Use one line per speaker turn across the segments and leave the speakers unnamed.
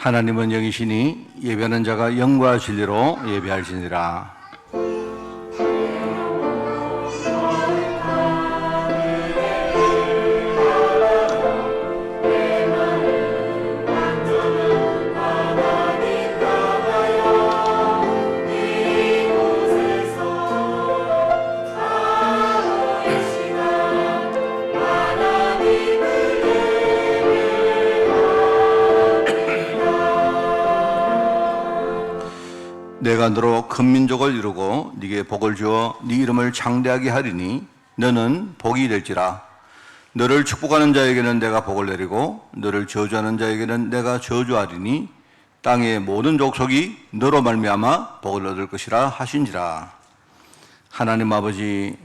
하나님은 영이시니 예배하는 자가 영과 진리로 예배할지니라. 내가 너로 큰 민족을 이루고 네게 복을 주어 네 이름을 창대하게 하리니 너는 복이 될지라. 너를 축복하는 자에게는 내가 복을 내리고 너를 저주하는 자에게는 내가 저주하리니 땅의 모든 족속이 너로 말미암아 복을 얻을 것이라 하신지라. 하나님 아버지,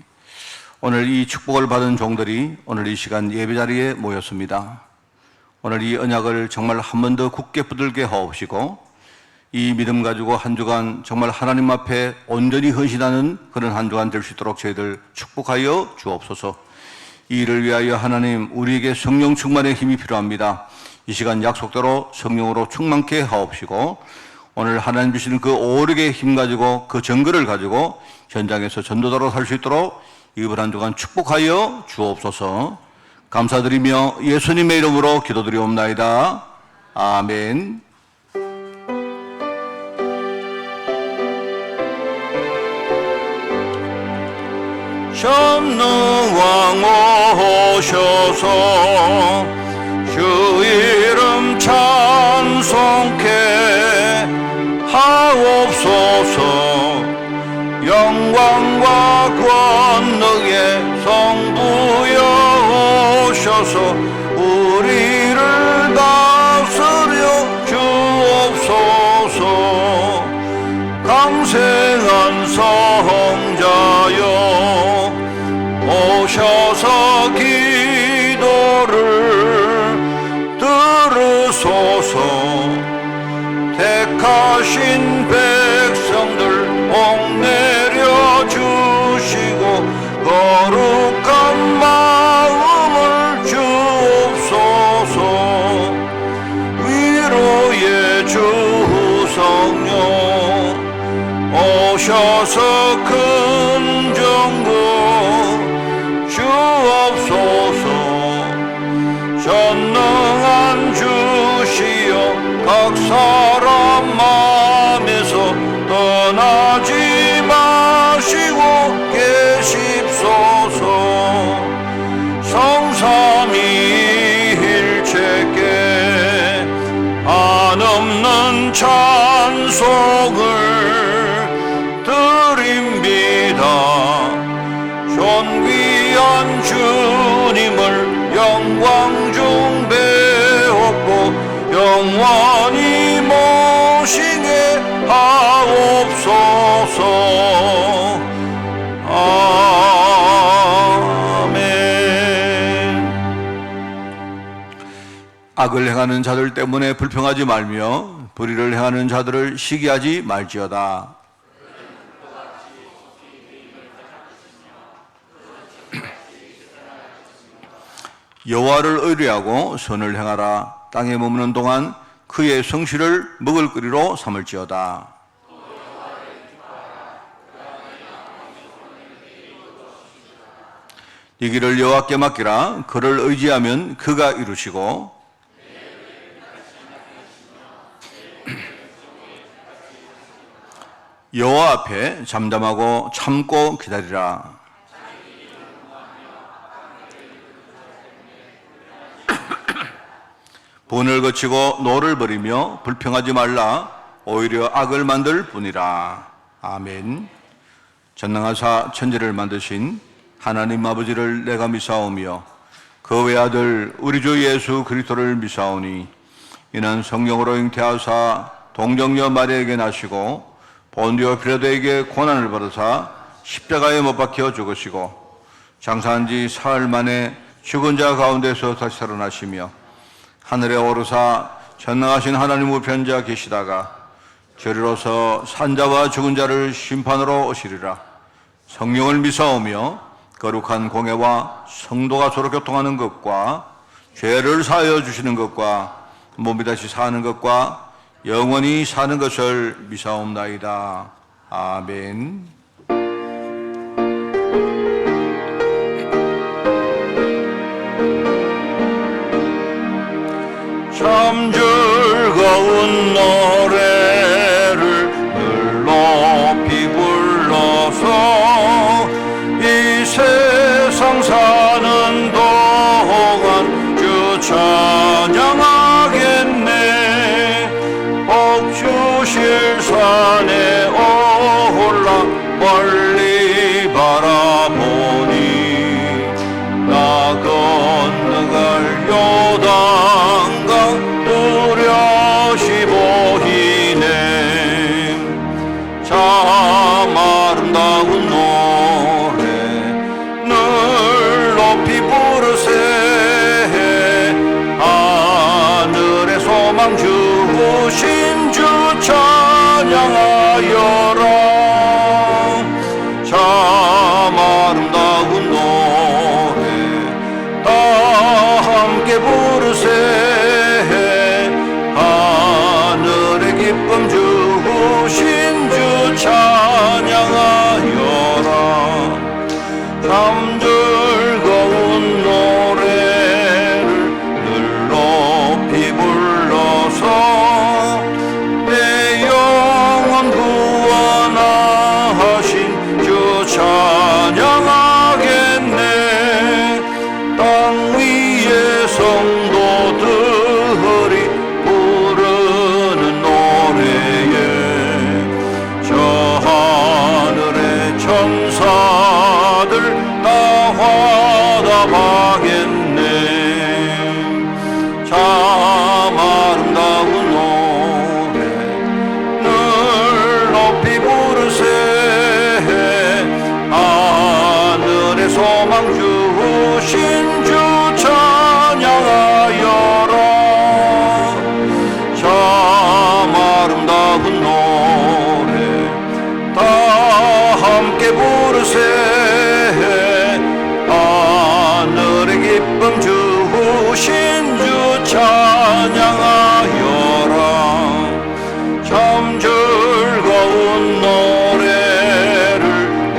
오늘 이 축복을 받은 종들이 오늘 이 시간 예배자리에 모였습니다. 오늘 이 언약을 정말 한 번 더 굳게 붙들게 하옵시고 이 믿음 가지고 한 주간 정말 하나님 앞에 온전히 헌신하는 그런 한 주간 될 수 있도록 저희들 축복하여 주옵소서. 이 일을 위하여 하나님 우리에게 성령 충만의 힘이 필요합니다. 이 시간 약속대로 성령으로 충만케 하옵시고 오늘 하나님 주시는 그 오력의 힘 가지고 그 정글을 가지고 현장에서 전도자로 살 수 있도록 이번 한 주간 축복하여 주옵소서. 감사드리며 예수님의 이름으로 기도드리옵나이다. 아멘. 전능왕 오셔서 주 이름 찬송케 하옵소서. 영광과 권능의 성부여 오셔서 우리를 다스려 주옵소서. 강생한 성자여 오셔서 기도를 들으소서. 택하신 백성들 복 내려 주시고 거룩한 마음을 주옵소서. 위로의 주 성령 오셔서 큰 정국 주옵소서. 전능한 주시여 각 사람 마음에서 떠나지 마시고 계십소서. 성삼위일체께 한없는 찬송을 드립니다. 존귀한 주님을 영광 중 배웠고 영원히 모시게 하옵소서. 아멘. 악을 행하는 자들 때문에 불평하지 말며 불의를 행하는 자들을 시기하지 말지어다. 여호와를 의뢰하고 선을 행하라. 땅에 머무는 동안 그의 성실을 먹을거리로 삼을지어다. 이 길을 여호와께 맡기라. 그를 의지하면 그가 이루시고 여호와 앞에 잠잠하고 참고 기다리라. 분을 거치고 노를 버리며 불평하지 말라. 오히려 악을 만들 뿐이라. 아멘. 전능하사 천지를 만드신 하나님 아버지를 내가 미사오며 그 외아들 우리 주 예수 그리스도를 미사오니 이는 성령으로 잉태하사 동정녀 마리아에게 나시고 본디오 피라도에게 고난을 받으사 십자가에 못 박혀 죽으시고 장사한 지 사흘 만에 죽은 자 가운데서 다시 살아나시며 하늘에 오르사 전능하신 하나님 우편자 계시다가 저리로서 산자와 죽은 자를 심판으로 오시리라. 성령을 미사오며 거룩한 공예와 성도가 서로 교통하는 것과 죄를 사하여 주시는 것과 몸이 다시 사는 것과 영원히 사는 것을 미사옵나이다. 아멘. 참 즐거운 노래를 늘 높이 불러서 이 세상 사는 동안 주 찬양하겠네. 복 주실 산에 올라 멀리 바라보니 나 건너갈 요단강 뚜렷이 보이네. 참 아름다운 노래 늘 높이 부르세. 하늘의 소망 주신 주 찬양하여라. 참 아름다운 노래 다 함께 부르세. 하늘의 기쁨 주신 주 찬양하여라. 참 즐거운 노래를 늘 높이 불러서 내 영혼 구원하신 주 찬양하겠네. 땅 위의 성도들이 부르는 노래에 저 하늘의 천사들 다 화답하겠네. 참 아름다운 노래 늘 높이 부르세. 하늘의 소망 주신 주 찬양하여라. 참 아름다운 노래 다 함께 부르세. 하늘의 기쁨 주신 주 찬양하여라. 참 즐거운 노래를 늘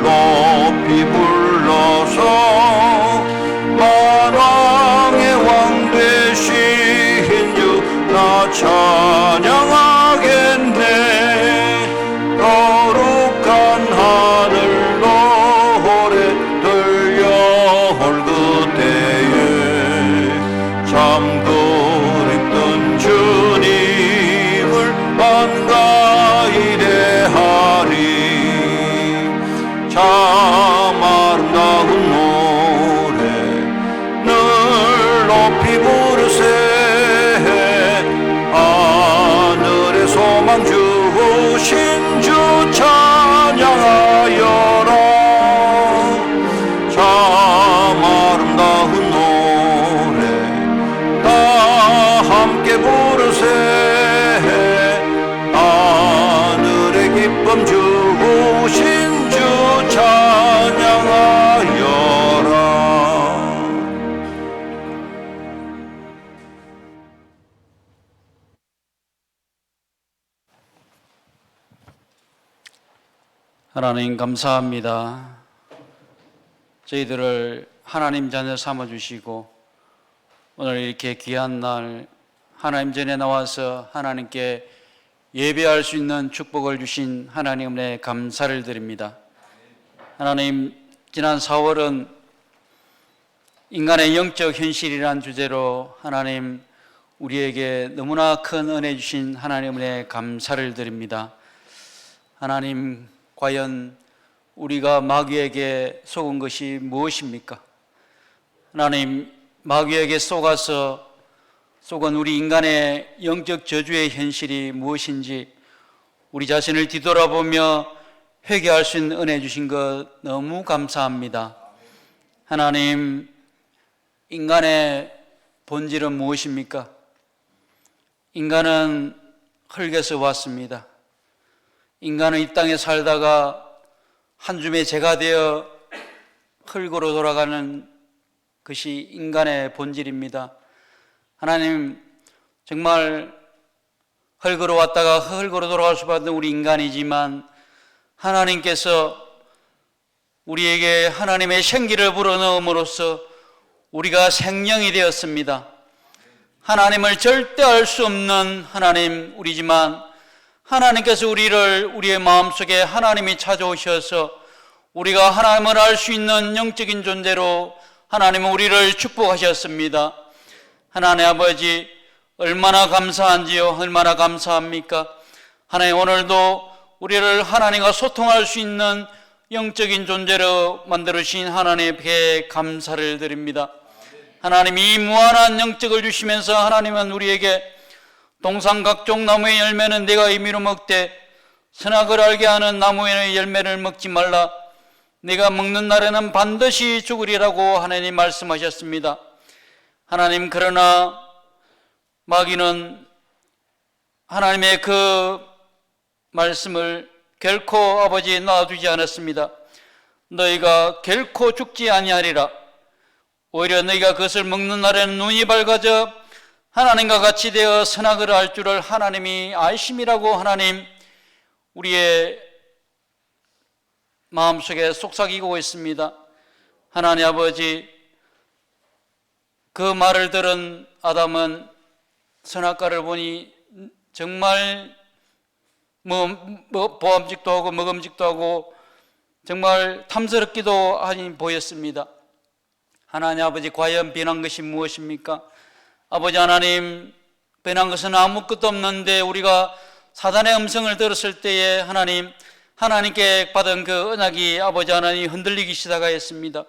높이 불러서 만왕의 왕 되신 주 나 찬양하겠네. 거룩한 하늘 노래 들려올 그때에 참 그립던 주님을 반가이 대하리. 참 아름다운 노래 늘 높이 부르세. 하늘의 소망 주신 주 찬양하여라. 참 아름다운 노래 다 함께 부르세. 하늘의 기쁨 주신 주 찬양하여라.
하나님 감사합니다. 저희들을 하나님 자녀 삼아주시고 오늘 이렇게 귀한 날 하나님 전에 나와서 하나님께 예배할 수 있는 축복을 주신 하나님 은혜에 감사를 드립니다. 하나님, 지난 4월은 인간의 영적 현실이란 주제로 하나님 우리에게 너무나 큰 은혜 주신 하나님 은혜에 감사를 드립니다. 하나님, 과연 우리가 마귀에게 속은 것이 무엇입니까? 하나님, 마귀에게 속은 우리 인간의 영적 저주의 현실이 무엇인지 우리 자신을 뒤돌아보며 회개할 수 있는 은혜 주신 것 너무 감사합니다. 하나님, 인간의 본질은 무엇입니까? 인간은 흙에서 왔습니다. 인간은 이 땅에 살다가 한 줌의 재가 되어 흙으로 돌아가는 것이 인간의 본질입니다. 하나님, 정말 흙으로 왔다가 흙으로 돌아갈 수밖에 없는 우리 인간이지만 하나님께서 우리에게 하나님의 생기를 불어넣음으로써 우리가 생명이 되었습니다. 하나님을 절대 알 수 없는 하나님 우리지만 하나님께서 우리의 마음속에 하나님이 찾아오셔서 우리가 하나님을 알 수 있는 영적인 존재로 하나님은 우리를 축복하셨습니다. 하나님 아버지 얼마나 감사한지요. 얼마나 감사합니까? 하나님 오늘도 우리를 하나님과 소통할 수 있는 영적인 존재로 만들어주신 하나님께 감사를 드립니다. 하나님 이 무한한 영적을 주시면서 하나님은 우리에게 동산 각종 나무의 열매는 내가 임의로 먹되 선악을 알게 하는 나무의 열매를 먹지 말라. 내가 먹는 날에는 반드시 죽으리라고 하나님 말씀하셨습니다. 하나님 그러나 마귀는 하나님의 그 말씀을 결코 아버지 놔두지 않았습니다. 너희가 결코 죽지 아니하리라. 오히려 너희가 그것을 먹는 날에는 눈이 밝아져 하나님과 같이 되어 선악을 알 줄을 하나님이 아심이라고 하나님 우리의 마음속에 속삭이고 있습니다. 하나님 아버지 그 말을 들은 아담은 선악과를 보니 정말 보암직도 하고 먹음직도 하고 정말 탐스럽기도 하니 보였습니다. 하나님 아버지 과연 변한 것이 무엇입니까? 아버지 하나님 변한 것은 아무것도 없는데 우리가 사단의 음성을 들었을 때에 하나님께 받은 그 언약이 아버지 하나님 흔들리기 시작하였습니다.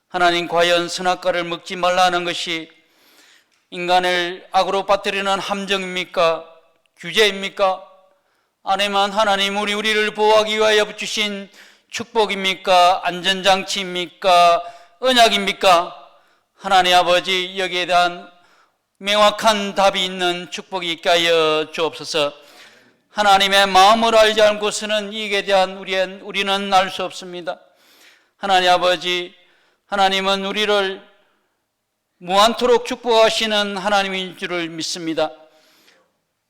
하나님 과연 선악과를 먹지 말라는 것이 인간을 악으로 빠뜨리는 함정입니까? 규제입니까? 아니면 하나님 우리를 보호하기 위하여 주신 축복입니까? 안전장치입니까? 언약입니까? 하나님 아버지 여기에 대한 명확한 답이 있는 축복이 있게 하여 주옵소서. 하나님의 마음을 알지 않고서는 이에 대한 우리는 알 수 없습니다. 하나님 아버지 하나님은 우리를 무한토록 축복하시는 하나님인 줄을 믿습니다.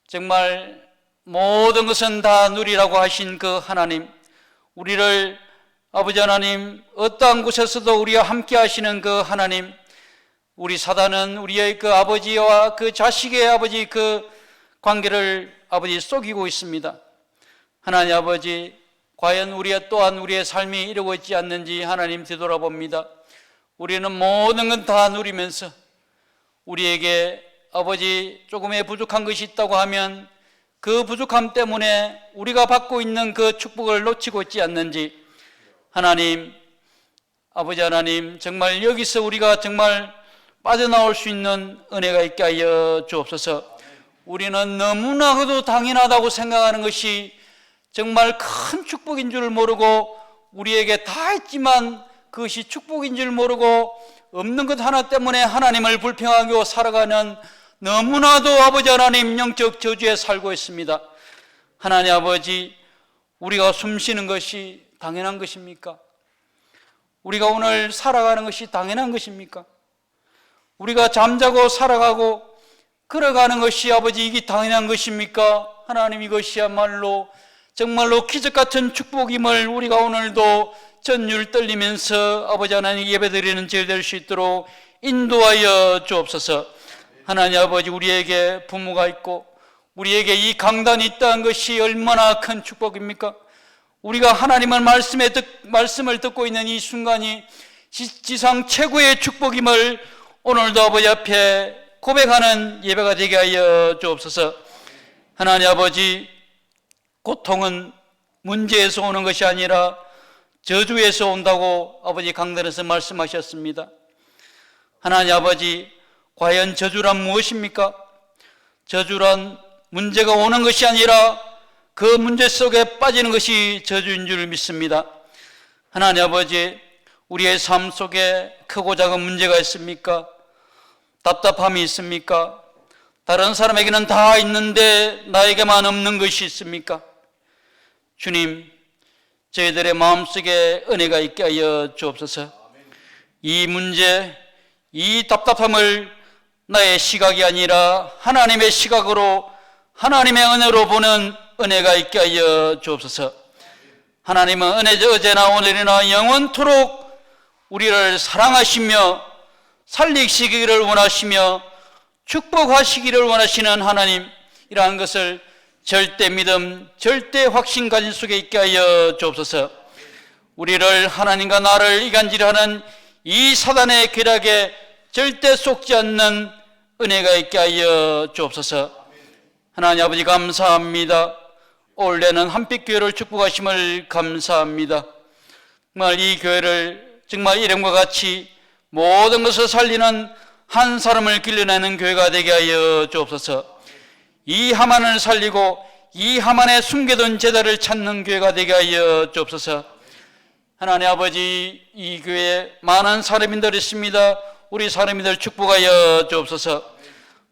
정말 모든 것은 다 누리라고 하신 그 하나님, 우리를 아버지 하나님 어떠한 곳에서도 우리와 함께 하시는 그 하나님, 우리 사단은 우리의 그 아버지와 그 자식의 아버지 그 관계를 아버지 속이고 있습니다. 하나님 아버지 과연 또한 우리의 삶이 이러고 있지 않는지 하나님 되돌아봅니다. 우리는 모든 건 다 누리면서 우리에게 아버지 조금의 부족한 것이 있다고 하면 그 부족함 때문에 우리가 받고 있는 그 축복을 놓치고 있지 않는지 하나님 아버지 하나님 정말 여기서 우리가 정말 빠져나올 수 있는 은혜가 있게 하여 주옵소서. 우리는 너무나도 당연하다고 생각하는 것이 정말 큰 축복인 줄 모르고 우리에게 다 있지만 그것이 축복인 줄 모르고 없는 것 하나 때문에 하나님을 불평하고 살아가는 너무나도 아버지 하나님 영적 저주에 살고 있습니다. 하나님 아버지 우리가 숨쉬는 것이 당연한 것입니까? 우리가 오늘 살아가는 것이 당연한 것입니까? 우리가 잠자고 살아가고 걸어가는 것이 아버지 이게 당연한 것입니까? 하나님 이것이야말로 정말로 기적 같은 축복임을 우리가 오늘도 전율 떨리면서 아버지 하나님 예배드리는 제일 될 수 있도록 인도하여 주옵소서. 하나님 아버지 우리에게 부모가 있고 우리에게 이 강단이 있다는 것이 얼마나 큰 축복입니까? 우리가 하나님의 말씀을 듣고 있는 이 순간이 지상 최고의 축복임을 오늘도 아버지 앞에 고백하는 예배가 되게 하여 주옵소서. 하나님 아버지 고통은 문제에서 오는 것이 아니라 저주에서 온다고 아버지 강단에서 말씀하셨습니다. 하나님 아버지 과연 저주란 무엇입니까? 저주란 문제가 오는 것이 아니라 그 문제 속에 빠지는 것이 저주인 줄 믿습니다. 하나님 아버지 우리의 삶 속에 크고 작은 문제가 있습니까? 답답함이 있습니까? 다른 사람에게는 다 있는데 나에게만 없는 것이 있습니까? 주님 저희들의 마음속에 은혜가 있게 하여 주옵소서. 이 문제, 이 답답함을 나의 시각이 아니라 하나님의 시각으로 하나님의 은혜로 보는 은혜가 있게 하여 주옵소서. 하나님은 은혜 어제나 오늘이나 영원토록 우리를 사랑하시며 살리시기를 원하시며 축복하시기를 원하시는 하나님이라는 것을 절대 믿음, 절대 확신 가진 속에 있게 하여 주옵소서. 우리를 하나님과 나를 이간질하는 이 사단의 궤락에 절대 속지 않는 은혜가 있게 하여 주옵소서. 하나님 아버지 감사합니다. 올해는 한빛교회를 축복하심을 감사합니다. 정말 이 교회를 정말 이름과 같이 모든 것을 살리는 한 사람을 길러내는 교회가 되게 하여 주옵소서. 이 하만을 살리고 이 하만의 숨겨둔 제자를 찾는 교회가 되게 하여 주옵소서. 하나님 아버지, 이 교회에 많은 사람인들이 있습니다. 우리 사람인들 축복하여 주옵소서.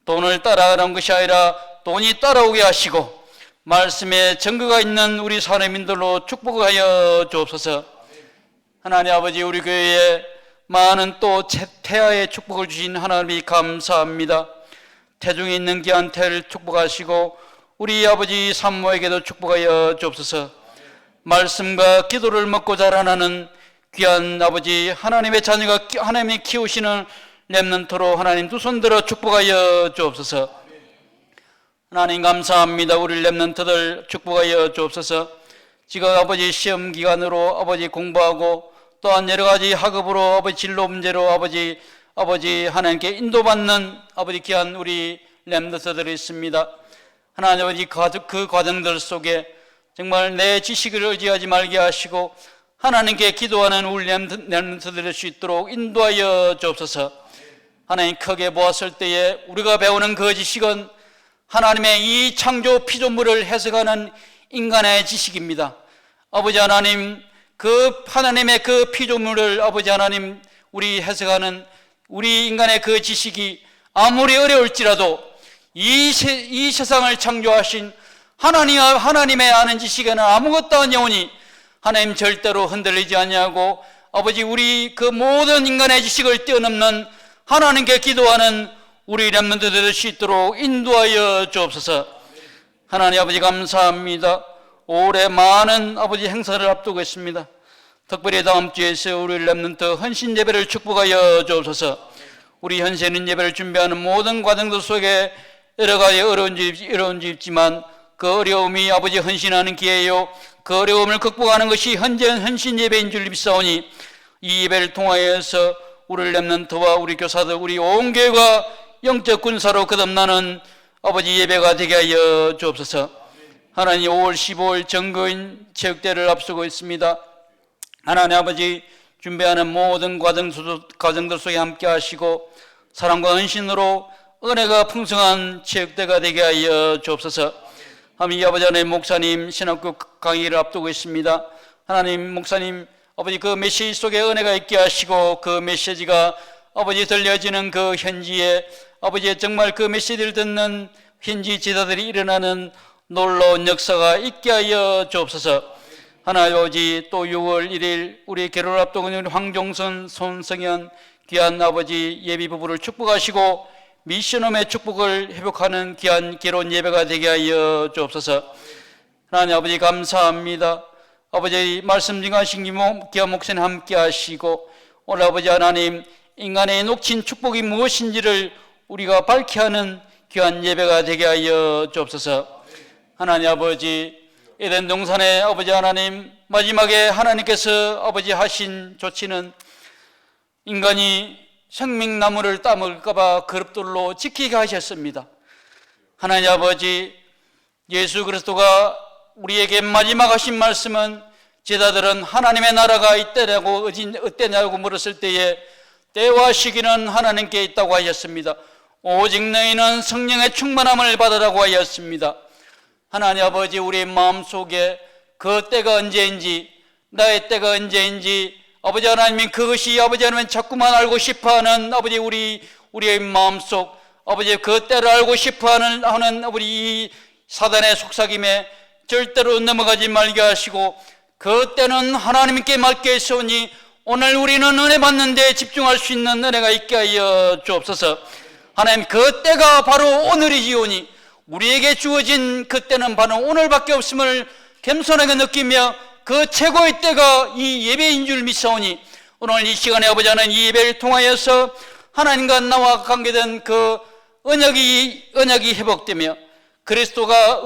돈을 따라가는 것이 아니라 돈이 따라오게 하시고 말씀에 증거가 있는 우리 사람인들로 축복하여 주옵소서. 하나님 아버지, 우리 교회에 많은 또 태아의 축복을 주신 하나님이 감사합니다. 태중에 있는 귀한 태를 축복하시고 우리 아버지 산모에게도 축복하여 주옵소서. 말씀과 기도를 먹고 자라나는 귀한 아버지 하나님의 자녀가 하나님이 키우시는 렘넌트로 하나님 두 손 들어 축복하여 주옵소서. 하나님 감사합니다. 우리 렘넌트들 축복하여 주옵소서. 지금 아버지 시험 기간으로 아버지 공부하고 또한 여러 가지 학업으로 아버지 진로 문제로 아버지 하나님께 인도받는 아버지 귀한 우리 렘넌트들이 있습니다. 하나님 아버지 그 과정들 속에 정말 내 지식을 의지하지 말게 하시고 하나님께 기도하는 우리 렘넌트들 될 수 있도록 인도하여 주옵소서. 하나님 크게 보았을 때에 우리가 배우는 그 지식은 하나님의 이 창조 피조물을 해석하는 인간의 지식입니다. 아버지 하나님, 그 하나님의 그 피조물을 아버지 하나님 우리 해석하는 우리 인간의 그 지식이 아무리 어려울지라도 이 세상을 창조하신 하나님의 아는 지식에는 아무것도 아니오니 하나님 절대로 흔들리지 아니하고 아버지 우리 그 모든 인간의 지식을 뛰어넘는 하나님께 기도하는 우리 렘넌트들 될 수 있도록 인도하여 주옵소서. 하나님 아버지 감사합니다. 올해 많은 아버지 행사를 앞두고 있습니다. 특별히 다음 주에서 우리 렘넌트 헌신 예배를 축복하여 주옵소서. 우리 헌신 예배를 준비하는 모든 과정들 속에 여러 가지 어려운 지 있지만 그 어려움이 아버지 헌신하는 기회요, 그 어려움을 극복하는 것이 헌신 예배인 줄 믿사오니 이 예배를 통하여서 우리 렘넌트와 우리 교사들 우리 온 교회가 영적 군사로 거듭나는 아버지 예배가 되게 하여 주옵소서. 하나님 5월 15일 정거인 체육대회를 앞두고 있습니다. 하나님 아버지 준비하는 모든 과정들 속에 함께 하시고 사랑과 헌신으로 은혜가 풍성한 체육대회가 되게 하여 주옵소서. 하나님 아버지 하나님 목사님 신학교 강의를 앞두고 있습니다. 하나님 목사님 아버지 그 메시지 속에 은혜가 있게 하시고 그 메시지가 아버지 들려지는 그 현지에 아버지 정말 그 메시지를 듣는 현지 지도자들이 일어나는 놀라운 역사가 있게 하여 주옵소서. 하나님 아버지 또 6월 1일 우리 결혼을 앞두고 있는 황종선 손성현 귀한 아버지 예비 부부를 축복하시고 미션홈의 축복을 회복하는 귀한 결혼 예배가 되게 하여 주옵소서. 하나님 아버지 감사합니다. 아버지 말씀 증하신 귀한 목사님 함께 하시고 오늘 아버지 하나님 인간의 녹친 축복이 무엇인지를 우리가 밝게 하는 귀한 예배가 되게 하여 주옵소서. 하나님 아버지 에덴 동산에 아버지 하나님 마지막에 하나님께서 아버지 하신 조치는 인간이 생명나무를 따먹을까 봐 그릇돌로 지키게 하셨습니다. 하나님 아버지 예수 그리스도가 우리에게 마지막 하신 말씀은 제자들은 하나님의 나라가 이때냐고 어때냐고 물었을 때에 때와 시기는 하나님께 있다고 하셨습니다. 오직 너희는 성령의 충만함을 받으라고 하였습니다. 하나님 아버지 우리의 마음속에 그 때가 언제인지 나의 때가 언제인지 아버지 하나님이 그것이 아버지 하나님 자꾸만 알고 싶어하는 아버지 우리의 마음속 아버지 그 때를 알고 싶어하는 우리 이 사단의 속삭임에 절대로 넘어가지 말게 하시고 그 때는 하나님께 맡겨 있으니 오늘 우리는 은혜 받는 데 집중할 수 있는 은혜가 있게 하여 주옵소서. 하나님 그 때가 바로 오늘이지오니 우리에게 주어진 그 때는 바로 오늘밖에 없음을 겸손하게 느끼며 그 최고의 때가 이 예배인 줄 믿사오니 오늘 이 시간에 아버지 하나님 이 예배를 통하여서 하나님과 나와 관계된 그 언약이 회복되며 그리스도가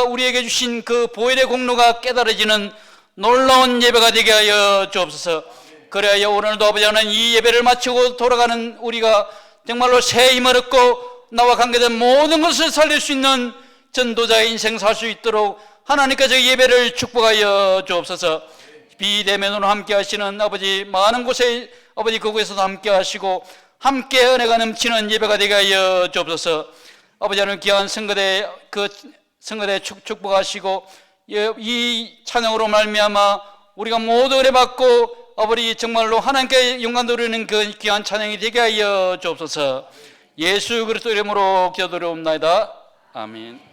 우리에게 주신 그 보혈의 공로가 깨달아지는 놀라운 예배가 되게 하여 주옵소서. 그래야 오늘도 아버지 하나님 이 예배를 마치고 돌아가는 우리가 정말로 새 힘을 얻고 나와 관계된 모든 것을 살릴 수 있는 전도자의 인생 살 수 있도록 하나님께서 예배를 축복하여 주옵소서. 비대면으로 함께 하시는 아버지 많은 곳에 아버지 그곳에서도 함께 하시고 함께 은혜가 넘치는 예배가 되게 하여 주옵소서. 아버지 하나님 귀한 성거대 축복하시고 이 찬양으로 말미암아 우리가 모두 은혜 받고 아버지 정말로 하나님께 영광 돌리는 그 귀한 찬양이 되게 하여 주옵소서. 예수 그리스도 이름으로 기도드리옵나이다. 아멘.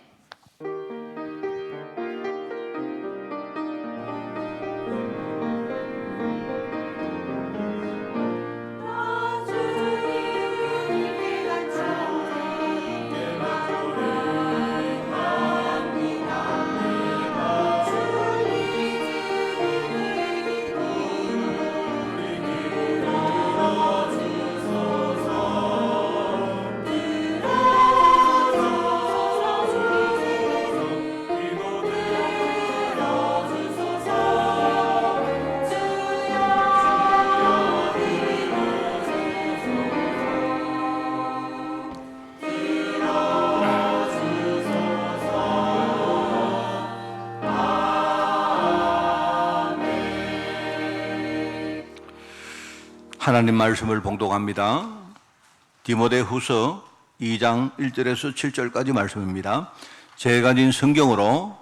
하나님 말씀을 봉독합니다. 디모데후서 2장 1절에서 7절까지 말씀입니다. 제가 가진 성경으로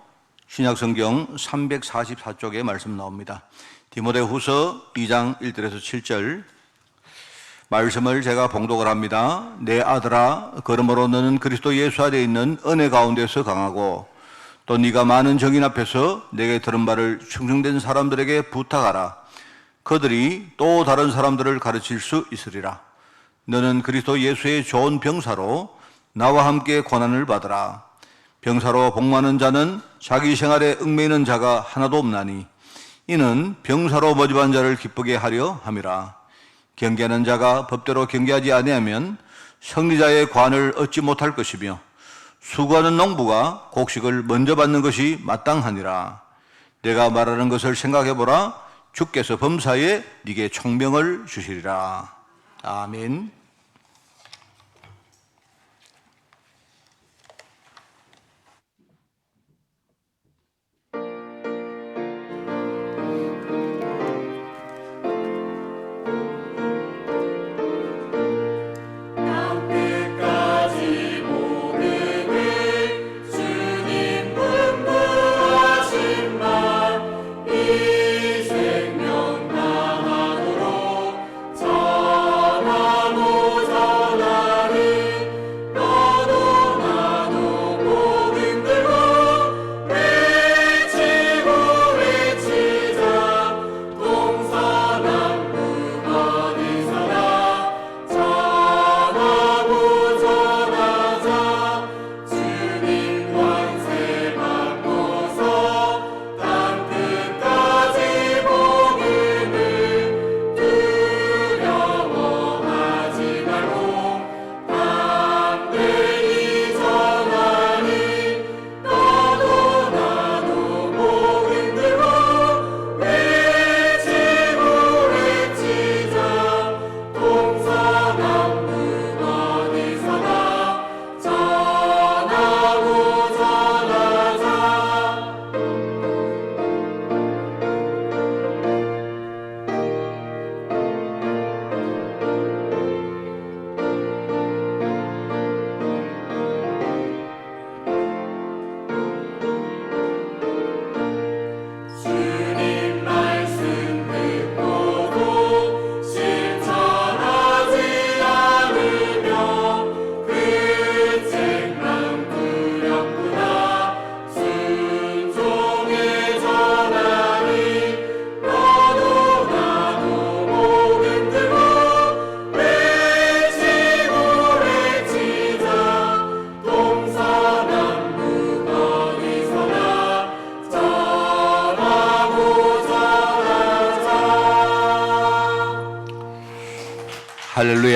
신약성경 344쪽에 말씀 나옵니다. 디모데후서 2장 1절에서 7절 말씀을 제가 봉독을 합니다. 내 아들아, 그러므로 너는 그리스도 예수 안에 있는 은혜 가운데서 강하고 또 네가 많은 정인 앞에서 내게 들은 바를 충성된 사람들에게 부탁하라. 그들이 또 다른 사람들을 가르칠 수 있으리라. 너는 그리스도 예수의 좋은 병사로 나와 함께 고난을 받으라. 병사로 복무하는 자는 자기 생활에 얽매이는 자가 하나도 없나니 이는 병사로 모집한 자를 기쁘게 하려 함이라. 경계하는 자가 법대로 경계하지 아니하면 승리자의 관을 얻지 못할 것이며 수고하는 농부가 곡식을 먼저 받는 것이 마땅하니라. 내가 말하는 것을 생각해보라. 주께서 범사에 네게 총명을 주시리라. 아멘.
나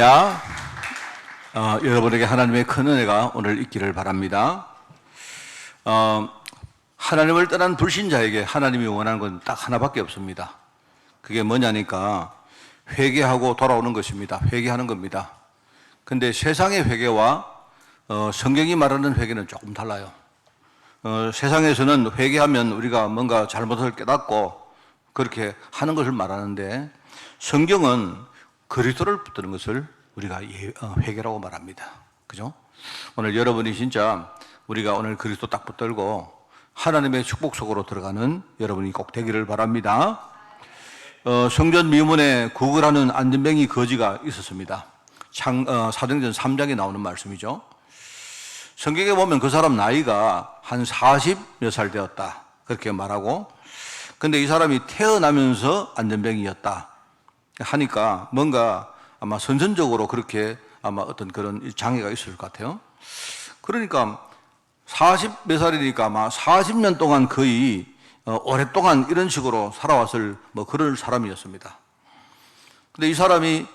할렐루야. 여러분에게 하나님의 큰 은혜가 오늘 있기를 바랍니다. 하나님을 떠난 불신자에게 하나님이 원하는 건 딱 하나밖에 없습니다. 그게 뭐냐니까 회개하고 돌아오는 것입니다. 회개하는 겁니다. 근데 세상의 회개와 성경이 말하는 회개는 조금 달라요. 세상에서는 회개하면 우리가 뭔가 잘못을 깨닫고 그렇게 하는 것을 말하는데 성경은 그리스도를 붙드는 것을 우리가 회개라고 말합니다. 그죠? 오늘 여러분이 진짜 우리가 오늘 그리스도 딱 붙들고 하나님의 축복 속으로 들어가는 여러분이 꼭 되기를 바랍니다. 성전 미문에 구걸하는 안전뱅이 거지가 있었습니다. 사도행전 3장에 나오는 말씀이죠. 성경에 보면 그 사람 나이가 한 40 몇 살 되었다 그렇게 말하고, 근데 이 사람이 태어나면서 안전뱅이였다 하니까 뭔가 아마 선천적으로 그렇게 아마 어떤 그런 장애가 있을 것 같아요. 그러니까 40 몇 살이니까 아마 40년 동안 거의 오랫동안 이런 식으로 살아왔을 뭐 그런 사람이었습니다. 근데 이 사람이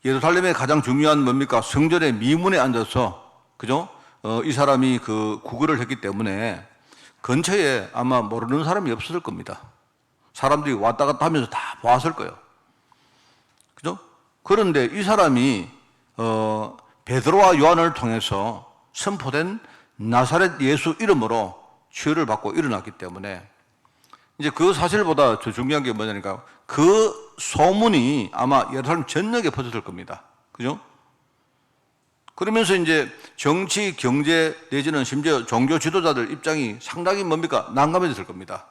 예루살렘의 가장 중요한 뭡니까? 성전의 미문에 앉아서, 그죠? 이 사람이 그 구걸을 했기 때문에 근처에 아마 모르는 사람이 없었을 겁니다. 사람들이 왔다 갔다 하면서 다 보았을 거예요. 그죠? 그런데 이 사람이 베드로와 요한을 통해서 선포된 나사렛 예수 이름으로 치유를 받고 일어났기 때문에 이제 그 사실보다 더 중요한 게 뭐냐니까 그 소문이 아마 예루살렘 전역에 퍼졌을 겁니다. 그죠? 그러면서 이제 정치, 경제 내지는 심지어 종교 지도자들 입장이 상당히 뭡니까? 난감해졌을 겁니다.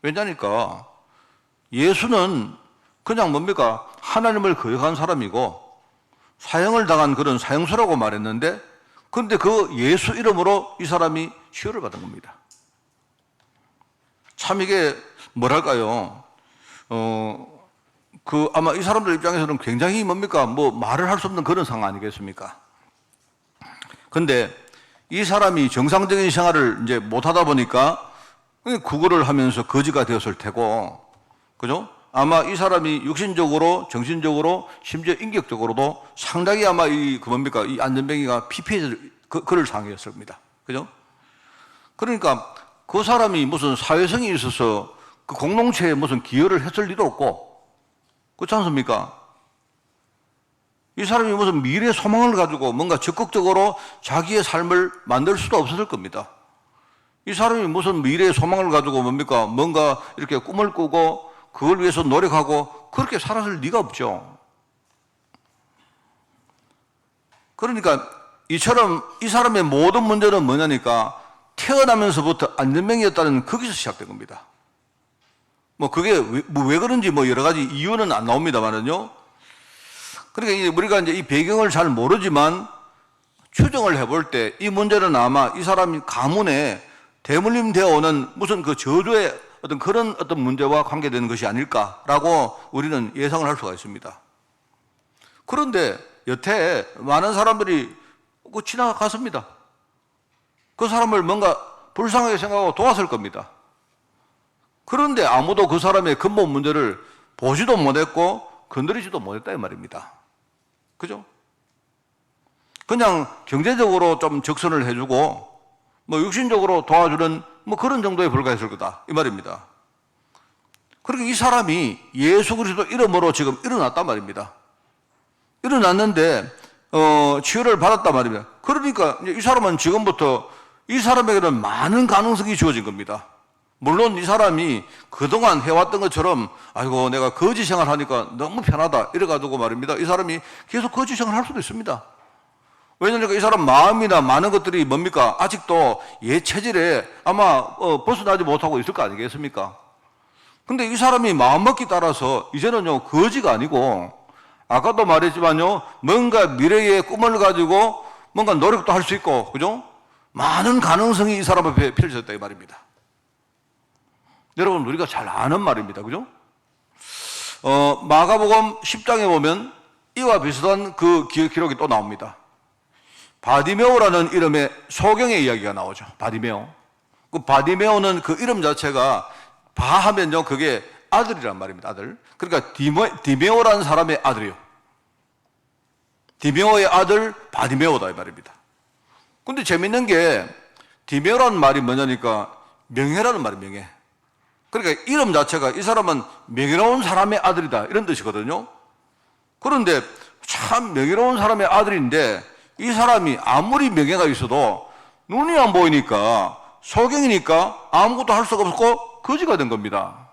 왜냐니까 예수는 그냥 뭡니까? 하나님을 거역한 사람이고 사형을 당한 그런 사형수라고 말했는데, 그런데 그 예수 이름으로 이 사람이 치유를 받은 겁니다. 참 이게 뭐랄까요? 아마 이 사람들 입장에서는 굉장히 뭡니까? 뭐 말을 할 수 없는 그런 상황 아니겠습니까? 근데 이 사람이 정상적인 생활을 이제 못 하다 보니까 구걸을 하면서 거지가 되었을 테고, 그죠? 아마 이 사람이 육신적으로, 정신적으로, 심지어 인격적으로도 상당히 아마 이 안전뱅이가 피폐해질 그럴 상황이었을 겁니다. 그죠? 그러니까 그 사람이 무슨 사회성이 있어서 그 공동체에 무슨 기여를 했을 리도 없고, 그렇지 않습니까? 이 사람이 무슨 미래 소망을 가지고 뭔가 적극적으로 자기의 삶을 만들 수도 없었을 겁니다. 이 사람이 무슨 미래의 소망을 가지고 뭔가 이렇게 꿈을 꾸고 그걸 위해서 노력하고 그렇게 살았을 리가 없죠. 그러니까 이처럼 이 사람의 모든 문제는 뭐냐니까 태어나면서부터 안전뱅이였다는 거기서 시작된 겁니다. 뭐 그게 왜 그런지 뭐 여러 가지 이유는 안 나옵니다만은요. 그러니까 우리가 이제 이 배경을 잘 모르지만 추정을 해볼 때 이 문제는 아마 이 사람이 가문에 대물림되어 오는 무슨 그 저주의 그런 문제와 관계되는 것이 아닐까라고 우리는 예상을 할 수가 있습니다. 그런데 여태 많은 사람들이 지나갔습니다. 그 사람을 뭔가 불쌍하게 생각하고 도왔을 겁니다. 그런데 아무도 그 사람의 근본 문제를 보지도 못했고 건드리지도 못했다 이 말입니다. 그죠? 그냥 경제적으로 좀 적선을 해주고 뭐 육신적으로 도와주는 뭐 그런 정도에 불과했을 거다 이 말입니다. 그러니까 이 사람이 예수 그리스도 이름으로 지금 일어났단 말입니다. 일어났는데 치유를 받았단 말입니다. 그러니까 이제 이 사람은 지금부터 이 사람에게는 많은 가능성이 주어진 겁니다. 물론 이 사람이 그동안 해왔던 것처럼 아이고 내가 거지 생활하니까 너무 편하다 이래가지고 말입니다. 이 사람이 계속 거지 생활할 수도 있습니다. 왜냐하면 이 사람 마음이나 많은 것들이 뭡니까? 아직도 옛 체질에 아마 벗어나지 못하고 있을 거 아니겠습니까? 근데 이 사람이 마음먹기 따라서 이제는요 거지가 아니고 아까도 말했지만요 뭔가 미래의 꿈을 가지고 뭔가 노력도 할 수 있고, 그죠? 많은 가능성이 이 사람 앞에 펼쳐졌다 이 말입니다. 여러분 우리가 잘 아는 말입니다. 그죠? 마가복음 10장에 보면 이와 비슷한 그 기록이 또 나옵니다. 바디메오라는 이름의 소경의 이야기가 나오죠. 바디메오. 그 바디메오는 그 이름 자체가 바하면요 그게 아들이란 말입니다. 아들. 그러니까 디메오라는 사람의 아들이요. 디메오의 아들 바디메오다 이 말입니다. 근데 재밌는 게 디메오라는 말이 뭐냐니까 명예라는 말이 명예. 그러니까 이름 자체가 이 사람은 명예로운 사람의 아들이다 이런 뜻이거든요. 그런데 참 명예로운 사람의 아들인데 이 사람이 아무리 명예가 있어도 눈이 안 보이니까 소경이니까 아무것도 할 수가 없고 거지가 된 겁니다.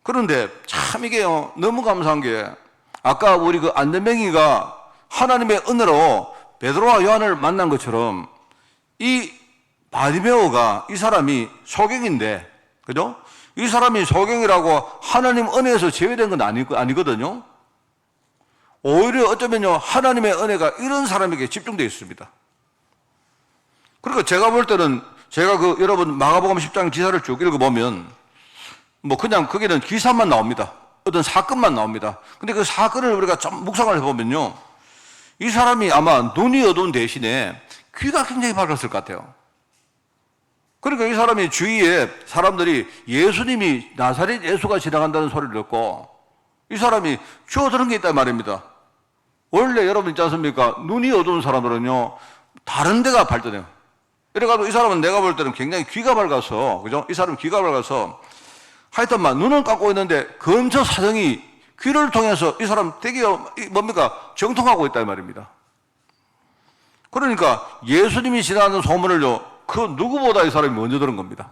그런데 참 이게요 너무 감사한 게 아까 우리 그 안전뱅이가 하나님의 은혜로 베드로와 요한을 만난 것처럼 이 바디메오가 이 사람이 소경인데 그죠? 이 사람이 소경이라고 하나님 은혜에서 제외된 건 아니거든요. 오히려 어쩌면요 하나님의 은혜가 이런 사람에게 집중되어 있습니다. 그러니까 제가 볼 때는 제가 그 여러분 마가복음 10장 기사를 쭉 읽어보면 뭐 그냥 거기는 기사만 나옵니다. 어떤 사건만 나옵니다. 근데 그 사건을 우리가 좀 묵상을 해보면요 이 사람이 아마 눈이 어두운 대신에 귀가 굉장히 밝았을 것 같아요. 그러니까 이 사람이 주위에 사람들이 예수님이 나사렛 예수가 지나간다는 소리를 듣고 이 사람이 주워들은 게 있단 말입니다. 원래 여러분 있지 않습니까? 눈이 어두운 사람들은요 다른 데가 발전해요. 이래가지고 이 사람은 내가 볼 때는 굉장히 귀가 밝아서 그죠? 이 사람은 귀가 밝아서 하여튼만 눈은 감고 있는데 근처 사정이 귀를 통해서 이 사람 되게 뭡니까? 정통하고 있단 말입니다. 그러니까 예수님이 지나가는 소문을요 그 누구보다 이 사람이 먼저 들은 겁니다.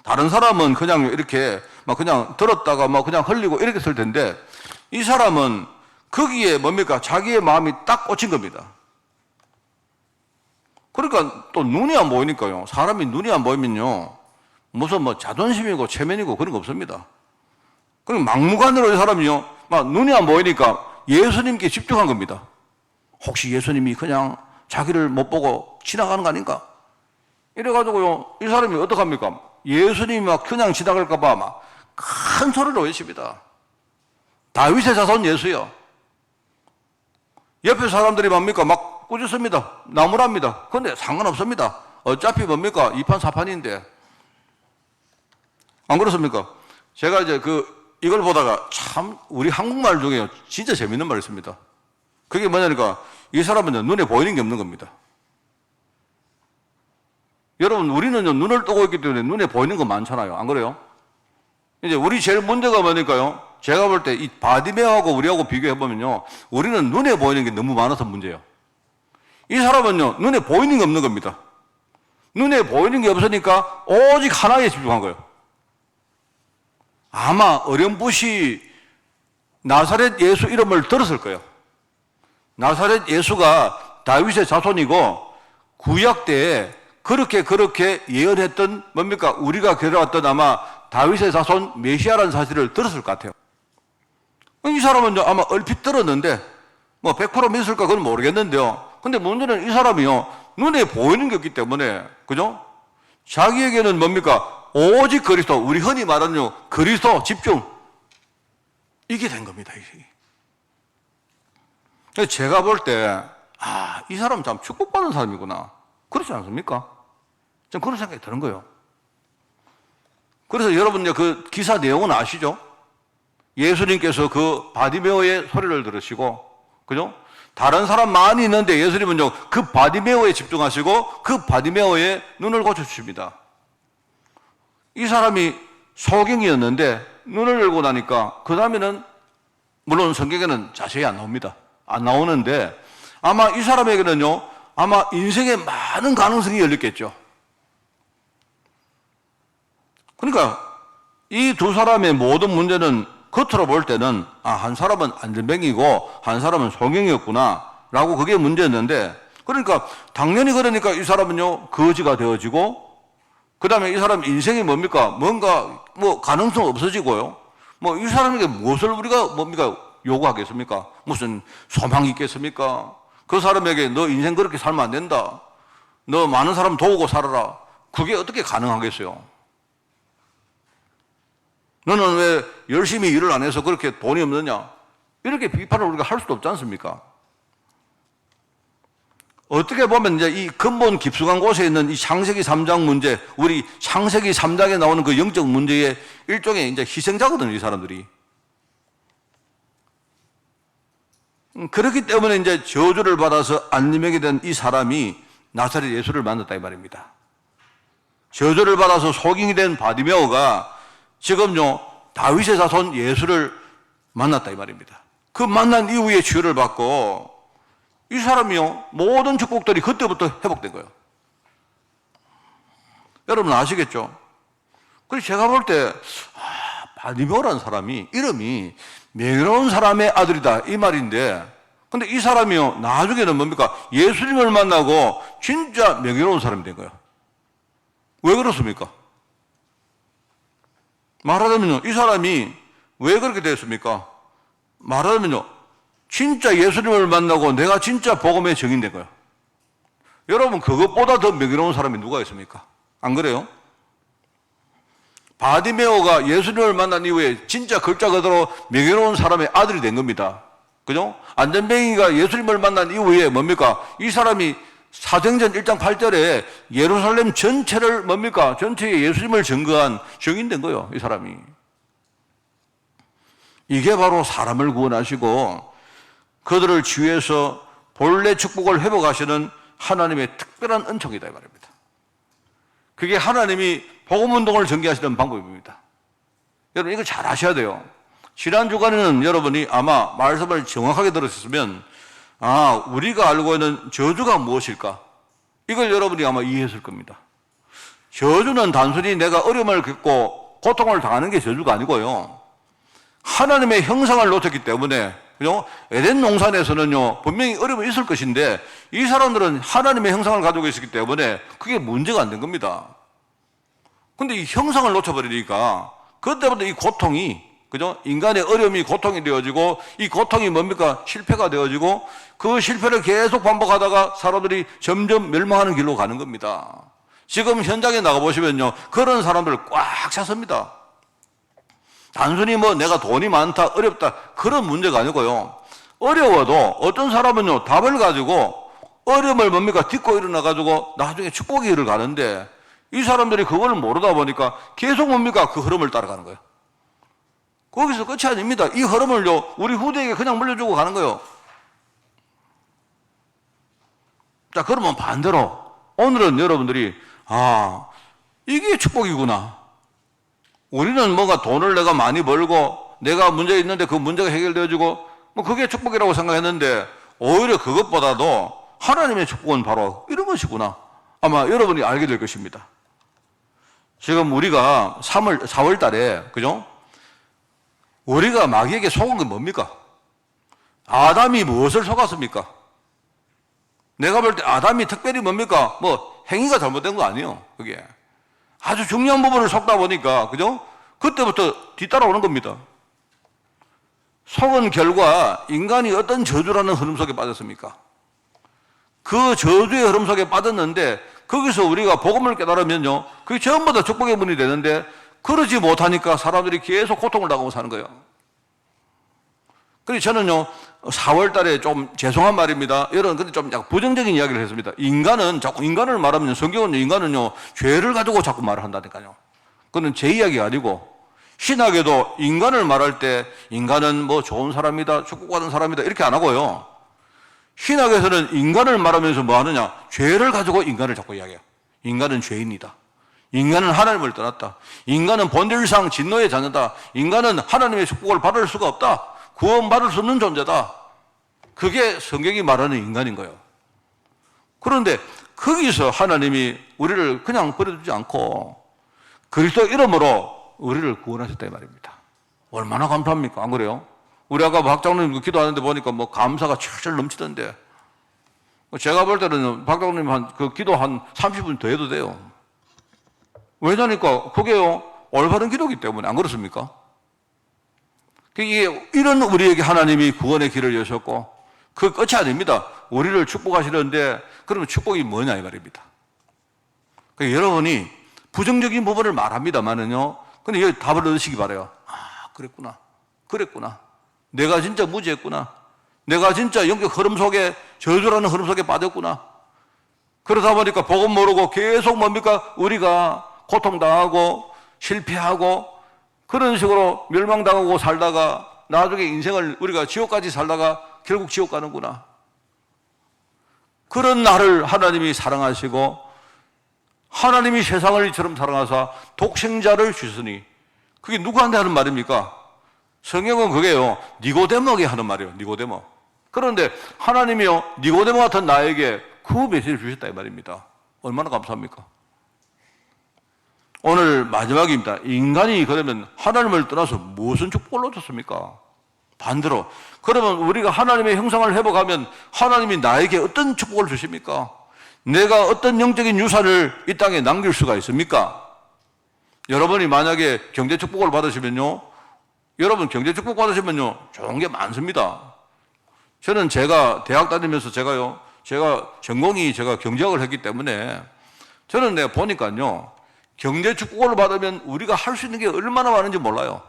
다른 사람은 그냥 이렇게 막 그냥 들었다가 막 그냥 흘리고 이렇게 쓸 텐데 이 사람은 거기에 뭡니까? 자기의 마음이 딱 꽂힌 겁니다. 그러니까 또 눈이 안 보이니까요. 사람이 눈이 안 보이면요. 무슨 뭐 자존심이고 체면이고 그런 거 없습니다. 그럼 막무가내로 이 사람이요. 막 눈이 안 보이니까 예수님께 집중한 겁니다. 혹시 예수님이 그냥 자기를 못 보고 지나가는 거 아닌가? 이래가지고요. 이 사람이 어떡합니까? 예수님이 막 그냥 지나갈까봐 막 큰 소리로 외칩니다. 다윗의 자손 예수요. 옆에 사람들이 뭡니까? 막 꾸짖습니다. 나무랍니다. 그런데 상관없습니다. 어차피 뭡니까? 2판 4판인데. 안 그렇습니까? 제가 이제 이걸 보다가 참 우리 한국말 중에 진짜 재밌는 말이 있습니다. 그게 뭐냐니까 이 사람은 눈에 보이는 게 없는 겁니다. 여러분 우리는 눈을 뜨고 있기 때문에 눈에 보이는 거 많잖아요. 안 그래요? 이제 우리 제일 문제가 뭐니까요? 제가 볼 때 이 바디메오하고 우리하고 비교해보면요. 우리는 눈에 보이는 게 너무 많아서 문제예요. 이 사람은요. 눈에 보이는 게 없는 겁니다. 눈에 보이는 게 없으니까 오직 하나에 집중한 거예요. 아마 어렴풋이 나사렛 예수 이름을 들었을 거예요. 나사렛 예수가 다윗의 자손이고 구약 때에 그렇게 예언했던 뭡니까? 우리가 겨뤄왔던 아마 다윗의 자손 메시아라는 사실을 들었을 것 같아요. 이 사람은 아마 얼핏 들었는데 뭐 100% 믿을까 그건 모르겠는데요. 근데 문제는 이 사람이요. 눈에 보이는 게 없기 때문에 그죠? 자기에게는 뭡니까? 오직 그리스도, 우리 흔히 말하는 그리스도 집중. 이게 된 겁니다. 이게. 제가 볼 때, 이 사람 참 축복받은 사람이구나. 그렇지 않습니까? 좀 그런 생각이 드는 거예요. 그래서 여러분 그 기사 내용은 아시죠? 예수님께서 그 바디메오의 소리를 들으시고, 그죠? 다른 사람 많이 있는데 예수님은요, 그 바디메오에 집중하시고, 그 바디메오의 눈을 고쳐주십니다. 이 사람이 소경이었는데, 눈을 열고 나니까, 그 다음에는, 물론 성경에는 자세히 안 나옵니다. 안 나오는데, 아마 이 사람에게는요, 아마 인생에 많은 가능성이 열렸겠죠. 그러니까 이 두 사람의 모든 문제는 겉으로 볼 때는 한 사람은 안전뱅이고 한 사람은 소경이었구나 라고 그게 문제였는데 그러니까 당연히 그러니까 이 사람은요 거지가 되어지고 그 다음에 이 사람 인생이 뭡니까? 뭔가 뭐 가능성 없어지고요. 뭐 이 사람에게 무엇을 우리가 뭡니까? 요구하겠습니까? 무슨 소망이 있겠습니까? 그 사람에게 너 인생 그렇게 살면 안 된다. 너 많은 사람 도우고 살아라. 그게 어떻게 가능하겠어요? 너는 왜 열심히 일을 안 해서 그렇게 돈이 없느냐? 이렇게 비판을 우리가 할 수도 없지 않습니까? 어떻게 보면 이제 이 근본 깊숙한 곳에 있는 이 창세기 3장 문제, 우리 창세기 3장에 나오는 그 영적 문제의 일종의 이제 희생자거든요, 이 사람들이. 그렇기 때문에 이제 저주를 받아서 안림하게 된 이 사람이 나사렛 예수를 만났다 이 말입니다. 저주를 받아서 소경이 된 바디메오가 지금요 다윗의 자손 예수를 만났다 이 말입니다. 그 만난 이후에 치유를 받고 이 사람이요 모든 축복들이 그때부터 회복된 거예요. 여러분 아시겠죠? 그래서 제가 볼 때 바디메오라는 사람이 이름이 명예로운 사람의 아들이다 이 말인데, 근데 이 사람이요 나중에는 뭡니까? 예수님을 만나고 진짜 명예로운 사람이 된 거예요. 왜 그렇습니까? 말하자면요 이 사람이 왜 그렇게 됐습니까? 말하자면요 진짜 예수님을 만나고 내가 진짜 복음의 증인된 거예요. 여러분 그것보다 더 명예로운 사람이 누가 있습니까? 안 그래요? 바디메오가 예수님을 만난 이후에 진짜 글자 그대로 명예로운 사람의 아들이 된 겁니다. 그죠? 안전뱅이가 예수님을 만난 이후에 뭡니까? 이 사람이 사도행전 1장 8절에 예루살렘 전체를 뭡니까? 전체에 예수님을 증거한 증인된 거예요. 이 사람이. 이게 바로 사람을 구원하시고 그들을 치유해서 본래 축복을 회복하시는 하나님의 특별한 은총이다 이 말입니다. 그게 하나님이 복음운동을 전개하시는 방법입니다. 여러분 이거 잘 아셔야 돼요. 지난 주간에는 여러분이 아마 말씀을 정확하게 들으셨으면 우리가 알고 있는 저주가 무엇일까? 이걸 여러분이 아마 이해했을 겁니다. 저주는 단순히 내가 어려움을 겪고 고통을 당하는 게 저주가 아니고요. 하나님의 형상을 놓쳤기 때문에, 그죠? 에덴 농산에서는요, 분명히 어려움이 있을 것인데, 이 사람들은 하나님의 형상을 가지고 있었기 때문에 그게 문제가 안 된 겁니다. 근데 이 형상을 놓쳐버리니까, 그때부터 이 고통이, 그죠? 인간의 어려움이 고통이 되어지고, 이 고통이 뭡니까? 실패가 되어지고, 그 실패를 계속 반복하다가 사람들이 점점 멸망하는 길로 가는 겁니다. 지금 현장에 나가보시면요, 그런 사람들 꽉 찼습니다. 단순히 내가 돈이 많다, 어렵다, 그런 문제가 아니고요. 어려워도 어떤 사람은요, 답을 가지고 어려움을 뭡니까? 딛고 일어나가지고 나중에 축복의 길을 가는데 이 사람들이 그걸 모르다 보니까 계속 뭡니까? 그 흐름을 따라가는 거예요. 거기서 끝이 아닙니다. 이 흐름을요, 우리 후대에게 그냥 물려주고 가는 거예요. 자, 그러면 반대로 오늘은 여러분들이 이게 축복이구나. 우리는 뭔가 돈을 내가 많이 벌고 내가 문제 있는데 그 문제가 해결되어지고 그게 축복이라고 생각했는데 오히려 그것보다도 하나님의 축복은 바로 이런 것이구나. 아마 여러분이 알게 될 것입니다. 지금 우리가 4월 달에, 그죠? 우리가 마귀에게 속은 게 뭡니까? 아담이 무엇을 속았습니까? 내가 볼 때 아담이 특별히 뭡니까? 행위가 잘못된 거 아니에요, 그게. 아주 중요한 부분을 속다 보니까, 그죠? 그때부터 뒤따라오는 겁니다. 속은 결과 인간이 어떤 저주라는 흐름 속에 빠졌습니까? 그 저주의 흐름 속에 빠졌는데 거기서 우리가 복음을 깨달으면요, 그게 전부 다 축복의 문이 되는데 그러지 못하니까 사람들이 계속 고통을 당하고 사는 거예요. 그래서 저는요, 4월 달에 좀 죄송한 말입니다. 여러분, 근데 좀 약간 부정적인 이야기를 했습니다. 자꾸 인간을 말하면 성경은 인간은요, 죄를 가지고 자꾸 말을 한다니까요. 그건 제 이야기가 아니고, 신학에도 인간을 말할 때 인간은 좋은 사람이다, 축복받은 사람이다, 이렇게 안 하고요. 신학에서는 인간을 말하면서 뭐 하느냐? 죄를 가지고 인간을 자꾸 이야기해요. 인간은 죄인이다. 인간은 하나님을 떠났다. 인간은 본질상 진노의 자녀다. 인간은 하나님의 축복을 받을 수가 없다. 구원받을 수 없는 존재다. 그게 성경이 말하는 인간인 거예요. 그런데 거기서 하나님이 우리를 그냥 버려두지 않고 그리스도 이름으로 우리를 구원하셨다 이 말입니다. 얼마나 감사합니까? 안 그래요? 우리 아까 박장로님 기도하는데 보니까 감사가 철철 넘치던데, 제가 볼 때는 박장로님 그 기도 한 30분 더 해도 돼요. 왜냐니까 그게요, 올바른 기도이기 때문에. 안 그렇습니까? 이런 우리에게 하나님이 구원의 길을 여셨고, 그 끝이 아닙니다. 우리를 축복하시는데, 그러면 축복이 뭐냐, 이 말입니다. 그러니까 여러분이 부정적인 부분을 말합니다만은요, 근데 여기 답을 얻으시기 바라요. 그랬구나. 내가 진짜 무지했구나. 내가 진짜 영적 흐름 속에, 저주라는 흐름 속에 빠졌구나. 그러다 보니까 복음 모르고 계속 뭡니까? 우리가 고통당하고 실패하고 그런 식으로 멸망당하고 살다가 나중에 인생을 우리가 지옥까지 살다가 결국 지옥 가는구나. 그런 나를 하나님이 사랑하시고 하나님이 세상을 이처럼 사랑하사 독생자를 주시니, 그게 누구한테 하는 말입니까? 성경은 그게요, 니고데모에게 하는 말이에요. 니고데모. 그런데 하나님이요, 니고데모 같은 나에게 그 메시지를 주셨다 이 말입니다. 얼마나 감사합니까? 오늘 마지막입니다. 인간이 그러면 하나님을 떠나서 무슨 축복을 얻었습니까? 반대로, 그러면 우리가 하나님의 형상을 회복하면 하나님이 나에게 어떤 축복을 주십니까? 내가 어떤 영적인 유산을 이 땅에 남길 수가 있습니까? 여러분이 만약에 경제 축복을 받으시면요, 여러분 경제 축복 받으시면요, 좋은 게 많습니다. 저는 제가 대학 다니면서 제가 전공이 경제학을 했기 때문에 저는 내가 보니까요, 경제 축복을 받으면 우리가 할 수 있는 게 얼마나 많은지 몰라요.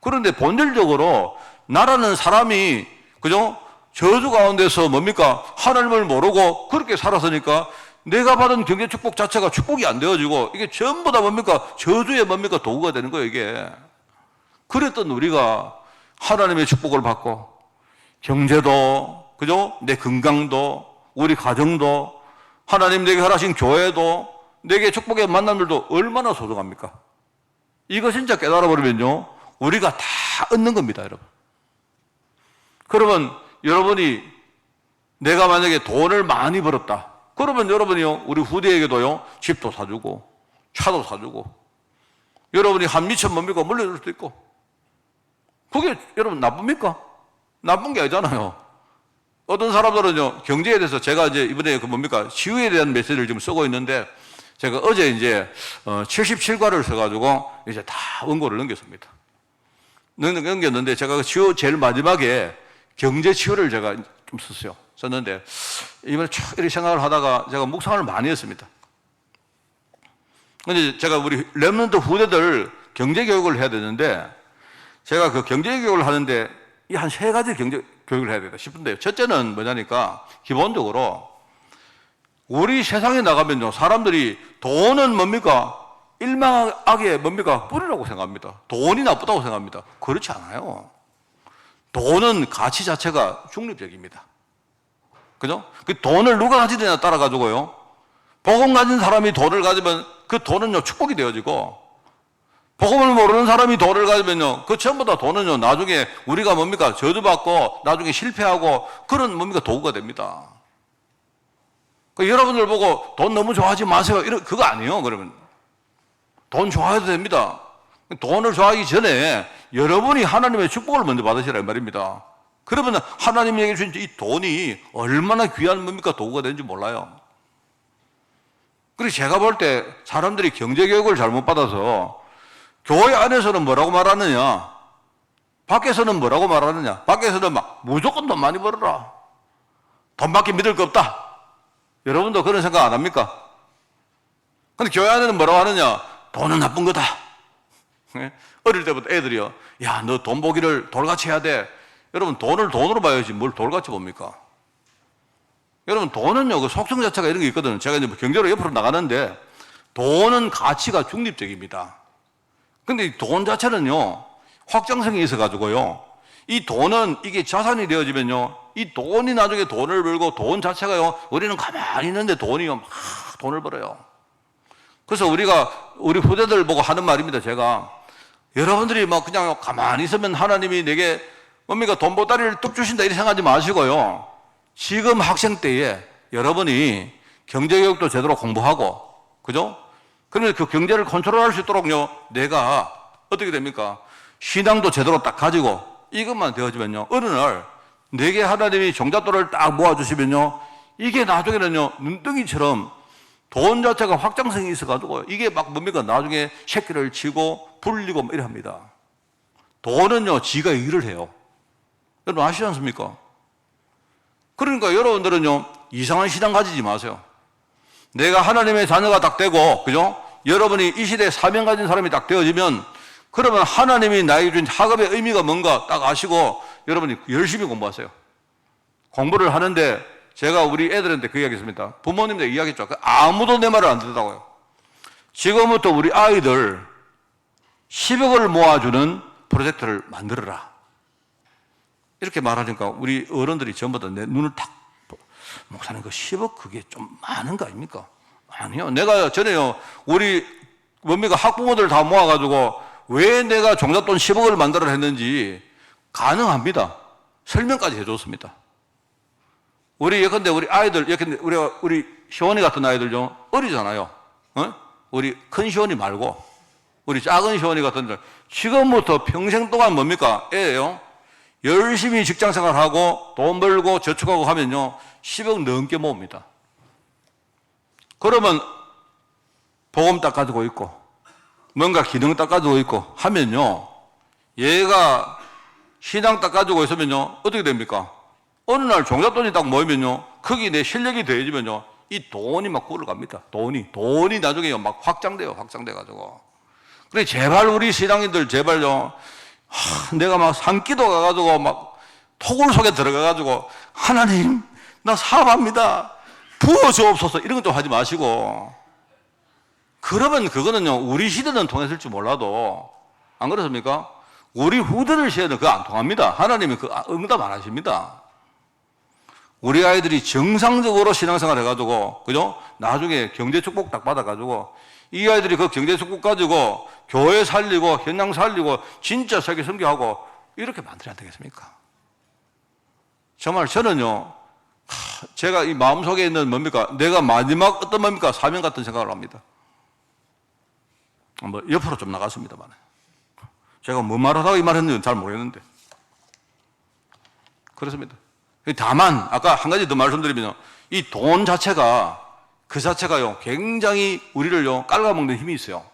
그런데 본질적으로 나라는 사람이, 그죠? 저주 가운데서 뭡니까? 하나님을 모르고 그렇게 살았으니까 내가 받은 경제 축복 자체가 축복이 안 되어지고 이게 전부 다 뭡니까? 저주의 뭡니까? 도구가 되는 거예요, 이게. 그랬던 우리가 하나님의 축복을 받고 경제도, 그죠? 내 건강도, 우리 가정도, 하나님 내게 허락하신 교회도, 내게 축복의 만남들도 얼마나 소중합니까? 이거 진짜 깨달아버리면요, 우리가 다 얻는 겁니다, 여러분. 그러면 여러분이, 내가 만약에 돈을 많이 벌었다. 그러면 여러분이요, 우리 후대에게도요, 집도 사주고, 차도 사주고, 여러분이 한 미천 뭡니까? 물려줄 수도 있고. 그게 여러분 나쁩니까? 나쁜 게 아니잖아요. 어떤 사람들은요, 경제에 대해서 제가 이제 이번에 치유에 대한 메시지를 지금 쓰고 있는데, 제가 어제 이제 77과를 써가지고 이제 다 원고를 넘겼습니다. 넘겼는데 제가 치유 제일 마지막에 경제 치유를 제가 좀 썼어요. 썼는데 이번에 쭉 이렇게 생각을 하다가 제가 묵상을 많이 했습니다. 근데 제가 우리 렘넌트 후대들 경제 교육을 해야 되는데, 제가 그 경제 교육을 하는데 이 한 세 가지 경제 교육을 해야 되다 싶은데요. 첫째는 뭐냐니까, 기본적으로 우리 세상에 나가면요, 사람들이 돈은 뭡니까? 일망하게 뭡니까? 뿌리라고 생각합니다. 돈이 나쁘다고 생각합니다. 그렇지 않아요. 돈은 가치 자체가 중립적입니다. 그죠? 그 돈을 누가 가지느냐에 따라 가지고요, 복음 가진 사람이 돈을 가지면 그 돈은요, 축복이 되어지고, 복음을 모르는 사람이 돈을 가지면요, 그 전부 다 돈은요, 나중에 우리가 뭡니까? 저주받고 나중에 실패하고 그런 뭡니까? 도구가 됩니다. 여러분들 보고 돈 너무 좋아하지 마세요, 그거 아니에요. 그러면 돈 좋아해도 됩니다. 돈을 좋아하기 전에 여러분이 하나님의 축복을 먼저 받으시라 이 말입니다. 그러면 하나님에게 주신 이 돈이 얼마나 귀한 뭡니까? 도구가 되는지 몰라요. 그리고 제가 볼 때 사람들이 경제교육을 잘못 받아서 교회 안에서는 뭐라고 말하느냐, 밖에서는 뭐라고 말하느냐, 밖에서는 막 무조건 돈 많이 벌어라, 돈밖에 믿을 거 없다. 여러분도 그런 생각 안 합니까? 근데 교회 안에는 뭐라고 하느냐, 돈은 나쁜 거다. 어릴 때부터 애들이요, 야, 너 돈 보기를 돌같이 해야 돼. 여러분, 돈을 돈으로 봐야지 뭘 돌같이 봅니까? 여러분, 돈은요, 그 속성 자체가 이런 게 있거든요. 제가 이제 경제로 옆으로 나가는데, 돈은 가치가 중립적입니다. 근데 이 돈 자체는요, 확장성이 있어가지고요, 이 돈은 이게 자산이 되어지면요, 이 돈이 나중에 돈을 벌고, 돈 자체가요, 우리는 가만히 있는데 돈이요, 막 돈을 벌어요. 그래서 우리 후대들 보고 하는 말입니다. 제가, 여러분들이 막 그냥 가만히 있으면 하나님이 내게 뭡니까? 돈 보따리를 뚝 주신다 이렇게 생각하지 마시고요, 지금 학생 때에 여러분이 경제교육도 제대로 공부하고, 그죠? 그러면 그 경제를 컨트롤할 수 있도록요, 내가 어떻게 됩니까? 신앙도 제대로 딱 가지고 이것만 되어지면요, 어느 날 내게 하나님이 종잣돈을 딱 모아주시면요, 이게 나중에는요, 눈덩이처럼 돈 자체가 확장성이 있어가지고 이게 막 뭡니까? 나중에 새끼를 치고 불리고 이래 합니다. 돈은요, 지가 일을 해요. 여러분 아시지 않습니까? 그러니까 여러분들은요, 이상한 신앙 가지지 마세요. 내가 하나님의 자녀가 딱 되고, 그죠? 여러분이 이 시대에 사명 가진 사람이 딱 되어지면, 그러면 하나님이 나에게 준 학업의 의미가 뭔가 딱 아시고, 여러분이 열심히 공부하세요. 공부를 하는데, 제가 우리 애들한테 그 이야기 했습니다. 부모님들 이야기했죠. 아무도 내 말을 안 듣더라고요. 지금부터 우리 아이들 10억을 모아주는 프로젝트를 만들어라. 이렇게 말하니까 우리 어른들이 전부 다 내 눈을 탁, 목사님 그 10억 그게 좀 많은 거 아닙니까? 아니요. 내가 전에요, 우리 뭡니까 학부모들 다 모아가지고 왜 내가 종잣돈 10억을 만들어 했는지 가능합니다. 설명까지 해줬습니다. 우리 예컨대 우리 아이들, 예컨대 우리 시원이 같은 아이들요, 어리잖아요. 어? 우리 큰 시원이 말고 우리 작은 시원이 같은 들 지금부터 평생 동안 뭡니까? 애예요. 열심히 직장 생활하고 돈 벌고 저축하고 하면요 10억 넘게 모읍니다. 그러면 복음 딱 가지고 있고 뭔가 기능 딱 가지고 있고 하면요, 얘가 신앙 딱 가지고 있으면요 어떻게 됩니까? 어느 날 종잣돈이 딱 모이면요, 거기 내 실력이 더해지면요 이 돈이 막 굴러갑니다. 돈이 나중에 막 확장돼가지고. 그래 제발 우리 신앙인들 제발요, 내가 막 산기도 가가지고 막 토굴 속에 들어가가지고 하나님 나 사업합니다 부어주옵소서 이런 것 좀 하지 마시고. 그러면 그거는요 우리 시대는 통했을 줄 몰라도 안 그렇습니까? 우리 후대들 시대는 그거 안 통합니다. 하나님이 그 응답 안 하십니다. 우리 아이들이 정상적으로 신앙생활 해가지고, 그죠? 나중에 경제 축복 딱 받아가지고, 이 아이들이 그 경제 축복 가지고 교회 살리고, 현장 살리고, 진짜 세계 선교하고, 이렇게 만들어야 되겠습니까? 정말 저는요, 제가 이 마음속에 있는 뭡니까? 내가 마지막 어떤 뭡니까? 사명 같은 생각을 합니다. 뭐, 옆으로 좀 나갔습니다만. 제가 뭐 말하다가 이 말 했는지 잘 모르겠는데. 그렇습니다. 다만 아까 한 가지 더 말씀드리면 이 돈 자체가 그 자체가요 굉장히 우리를요 깔아먹는 힘이 있어요.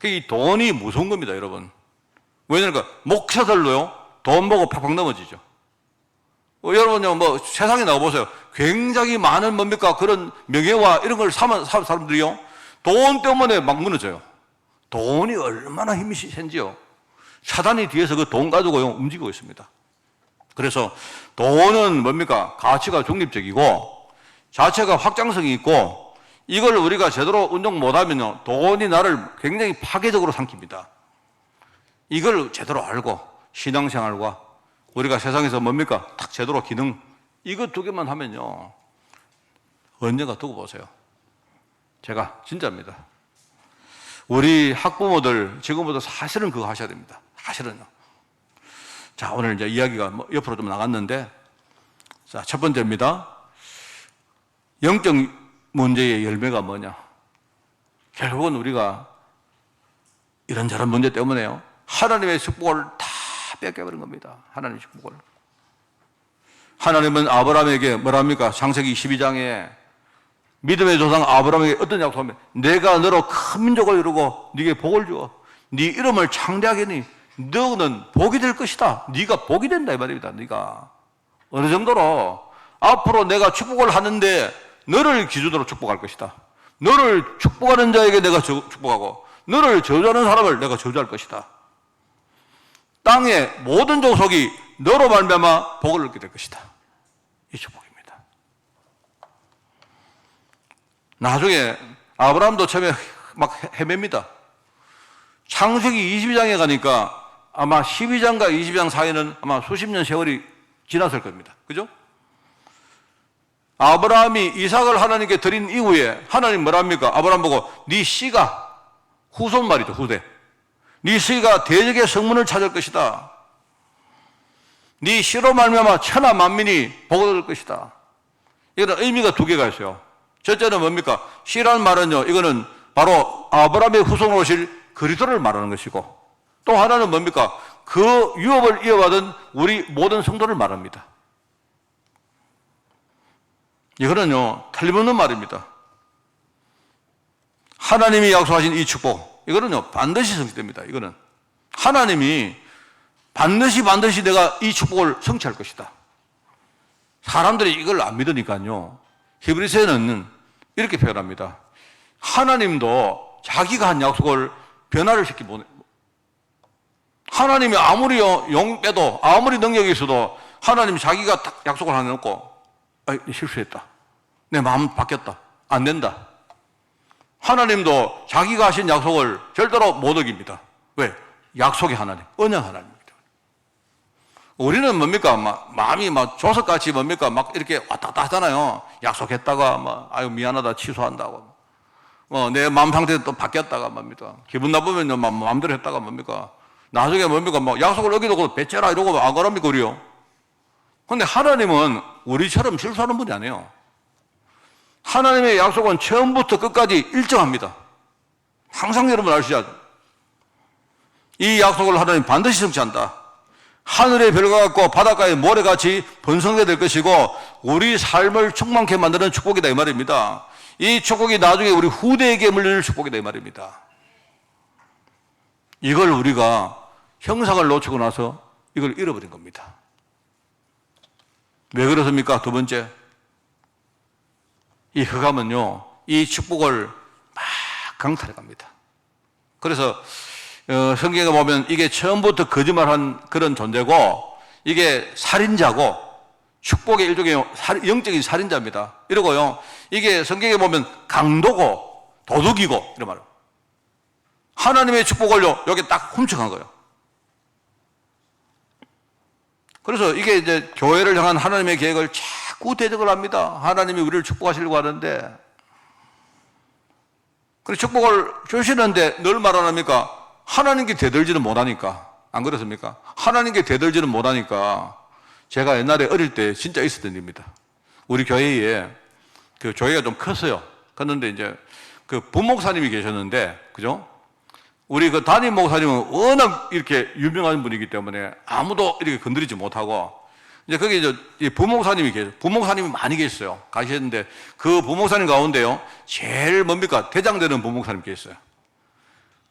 이 돈이 무서운 겁니다, 여러분. 왜냐면 목사들로요 돈 보고 팍팍 넘어지죠. 여러분요 뭐 세상에 나와보세요. 굉장히 많은 뭡니까 그런 명예와 이런 걸 사는 사람들이요 돈 때문에 막 무너져요. 돈이 얼마나 힘이 센지요. 사단이 뒤에서 그 돈 가지고요 움직이고 있습니다. 그래서 돈은 뭡니까? 가치가 중립적이고 자체가 확장성이 있고 이걸 우리가 제대로 운용 못하면요 돈이 나를 굉장히 파괴적으로 삼킵니다. 이걸 제대로 알고 신앙생활과 우리가 세상에서 뭡니까? 딱 제대로 기능 이거 두 개만 하면요 언젠가 두고 보세요. 제가 진짜입니다. 우리 학부모들 지금부터 사실은 그거 하셔야 됩니다. 사실은요. 자, 오늘 이제 이야기가 옆으로 좀 나갔는데, 자, 첫 번째입니다. 영적 문제의 열매가 뭐냐? 결국은 우리가 이런저런 문제 때문에요. 하나님의 축복을 다 뺏겨버린 겁니다. 하나님의 축복을. 하나님은 아브라함에게 뭐랍니까? 창세기 12장에 믿음의 조상 아브라함에게 어떤 약속하면 내가 너로 큰 민족을 이루고 네게 복을 주어 네 이름을 창대하게 하니 너는 복이 될 것이다. 네가 복이 된다 이 말입니다. 네가 어느 정도로 앞으로 내가 축복을 하는데 너를 기준으로 축복할 것이다. 너를 축복하는 자에게 내가 축복하고 너를 저주하는 사람을 내가 저주할 것이다. 땅의 모든 족속이 너로 말미암아 복을 얻게 될 것이다. 이 축복입니다. 나중에 아브라함도 처음에 막 헤맵니다. 창세기 22장에 가니까 아마 12장과 22장 사이는 아마 수십 년 세월이 지났을 겁니다. 그죠? 아브라함이 이삭을 하나님께 드린 이후에 하나님 뭐랍니까? 아브라함 보고 네 씨가 후손 말이죠. 후대. 네 씨가 대적의 성문을 찾을 것이다. 네 씨로 말미암아 천하 만민이 복을 얻을 것이다. 이거는 의미가 두 개가 있어요. 첫째는 뭡니까? 씨라는 말은요, 이거는 바로 아브라함의 후손으로 오실 그리스도를 말하는 것이고, 또 하나는 뭡니까? 그 유업을 이어받은 우리 모든 성도를 말합니다. 이거는요, 틀림없는 말입니다. 하나님이 약속하신 이 축복, 이거는요, 반드시 성취됩니다. 이거는. 하나님이 반드시 내가 이 축복을 성취할 것이다. 사람들이 이걸 안 믿으니까요, 히브리서에는 이렇게 표현합니다. 하나님도 자기가 한 약속을 변화를 시키고, 하나님이 아무리 용 빼도, 아무리 능력이 있어도, 하나님이 자기가 딱 약속을 하나 놓고, 실수했다. 내 마음 바뀌었다. 안 된다. 하나님도 자기가 하신 약속을 절대로 못 어깁니다. 왜? 약속의 하나님, 언약 하나님입니다. 우리는 뭡니까? 마음이 조석같이 뭡니까? 이렇게 왔다 갔다 하잖아요. 약속했다가 아유 미안하다 취소한다고. 내 마음 상태 또 바뀌었다가 뭡니까? 기분 나쁘면 마음대로 했다가 뭡니까? 나중에 뭡니까? 약속을 어기고 배째라 이러고 안 그럽니까, 우리요? 근데 하나님은 우리처럼 실수하는 분이 아니에요. 하나님의 약속은 처음부터 끝까지 일정합니다. 항상 여러분 아시죠? 이 약속을 하나님 반드시 성취한다. 하늘의 별과 같고 바닷가의 모래같이 번성하게 될 것이고 우리 삶을 충만케 만드는 축복이다 이 말입니다. 이 축복이 나중에 우리 후대에게 물릴 축복이다 이 말입니다. 이걸 우리가 형상을 놓치고 나서 이걸 잃어버린 겁니다. 왜 그렇습니까? 두 번째, 이 흑암은요, 이 축복을 막 강탈해 갑니다. 그래서 성경에 보면 이게 처음부터 거짓말한 그런 존재고 이게 살인자고 축복의 일종의 영적인 살인자입니다. 이러고요, 이게 성경에 보면 강도고 도둑이고 이런 말이에요. 하나님의 축복을요, 여기 딱 훔쳐간 거예요. 그래서 이게 이제 교회를 향한 하나님의 계획을 자꾸 대적을 합니다. 하나님이 우리를 축복하시려고 하는데, 그래서 축복을 주시는데 늘 말 안 합니까? 하나님께 대들지는 못하니까. 안 그렇습니까? 하나님께 대들지는 못하니까. 제가 옛날에 어릴 때 진짜 있었던 일입니다. 우리 교회에 그 교회가 좀 컸어요. 컸는데 이제 그 부목사님이 계셨는데, 그죠? 우리 그 담임 목사님은 워낙 이렇게 유명한 분이기 때문에 아무도 이렇게 건드리지 못하고, 이제 거기 이제 부목사님이 계세요. 부목사님이 많이 계셨어요. 가시는데 그 부목사님 가운데요, 제일 뭡니까? 대장되는 부목사님 계셨어요.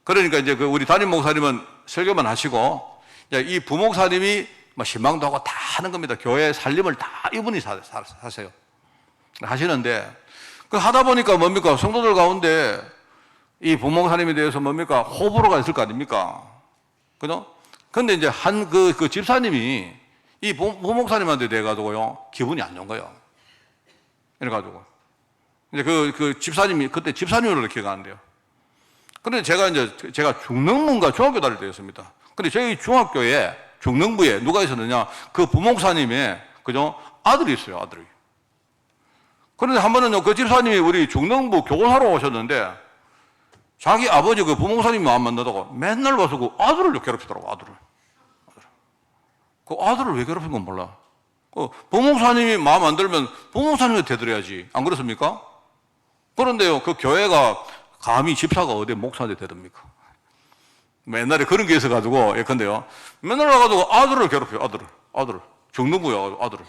그러니까 이제 그 우리 담임 목사님은 설교만 하시고, 이 부목사님이 신방도 하고 다 하는 겁니다. 교회 살림을 다 이분이 사세요. 하시는데, 그 하다 보니까 뭡니까? 성도들 가운데 이 부목사님에 대해서 뭡니까? 호불호가 있을 거 아닙니까? 그죠? 근데 이제 그 집사님이 이 부목사님한테 대해가지고요, 기분이 안 좋은 거예요. 이래가지고. 이제 그 집사님이, 그때 집사님으로 기억하는데요. 근데 제가 중능문가 중학교 다닐 때였습니다. 근데 저희 중학교에, 중능부에 누가 있었느냐? 그 부목사님의, 그죠? 아들이 있어요, 아들이. 그런데 한 번은요, 그 집사님이 우리 중능부 교원하러 오셨는데, 자기 아버지 그 부목사님이 마음 만나다가 맨날 와서 그 아들을 괴롭히더라고, 아들을. 그 아들을 왜 괴롭힌 건 몰라. 그 부목사님이 마음 안 들면 부목사님한테 대들어야지. 안 그렇습니까? 그런데요, 그 교회가 감히 집사가 어디 목사한테 대듭니까? 맨날에 그런 게 있어가지고, 예컨대요, 맨날 와가지고 아들을 괴롭혀요, 아들을. 중등부여가지고 아들을.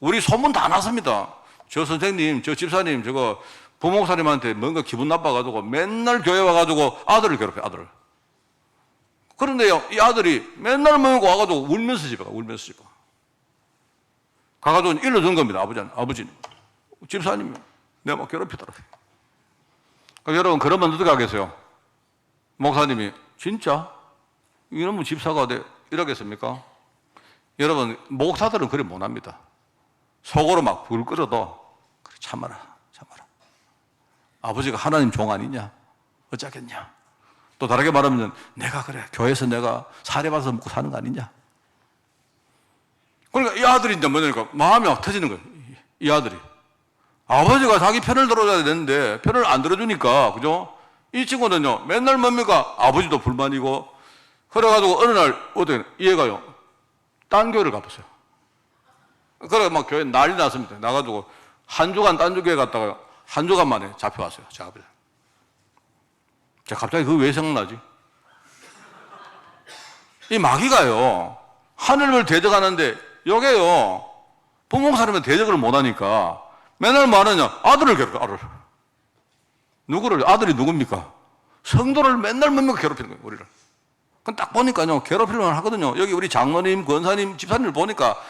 우리 소문 다 났습니다. 저 선생님, 저 집사님, 저거 부목사님한테 뭔가 기분 나빠가지고 맨날 교회 와가지고 아들을 괴롭혀요, 아들을. 그런데요, 이 아들이 맨날 먹고 와가지고 울면서 집에 가, 울면서 집에 가. 가가지고 일러준 겁니다, 아버지는. 집사님이 내가 막 괴롭히더라고요. 여러분, 그러면 어떻게 하겠어요? 목사님이, 진짜? 이놈의 집사가 이러겠습니까? 여러분, 목사들은 그래 못합니다. 속으로 막 불 끓여도, 그래, 참아라. 아버지가 하나님 종 아니냐? 어쩌겠냐? 또 다르게 말하면, 내가 그래, 교회에서 내가 사례받아서 먹고 사는 거 아니냐? 그러니까 이 아들이 이제 뭐냐니까, 마음이 막 터지는 거예요. 이 아들이. 아버지가 자기 편을 들어줘야 되는데 편을 안 들어주니까, 그죠? 이 친구는요, 맨날 뭡니까? 아버지도 불만이고. 그래가지고 어느 날 어떻게 얘가요, 딴 교회를 가봤어요. 그래 막 교회 난리 났습니다. 나가지고 한 주간 딴 교회 갔다가 한 주간 만에 잡혀왔어요, 제 아버지. 자, 갑자기 그거 왜 생각나지? 이 마귀가요, 하늘을 대적하는데 여기에요, 부목사님은 대적을 못하니까 맨날 말하냐? 아들을 괴롭혀, 아들을. 누구를? 아들이 누굽니까? 성도를 맨날 뭡니까? 괴롭히는 거예요, 우리를. 그럼 딱 보니까요, 괴롭힐만 하거든요. 여기 우리 장로님, 권사님, 집사님을 보니까,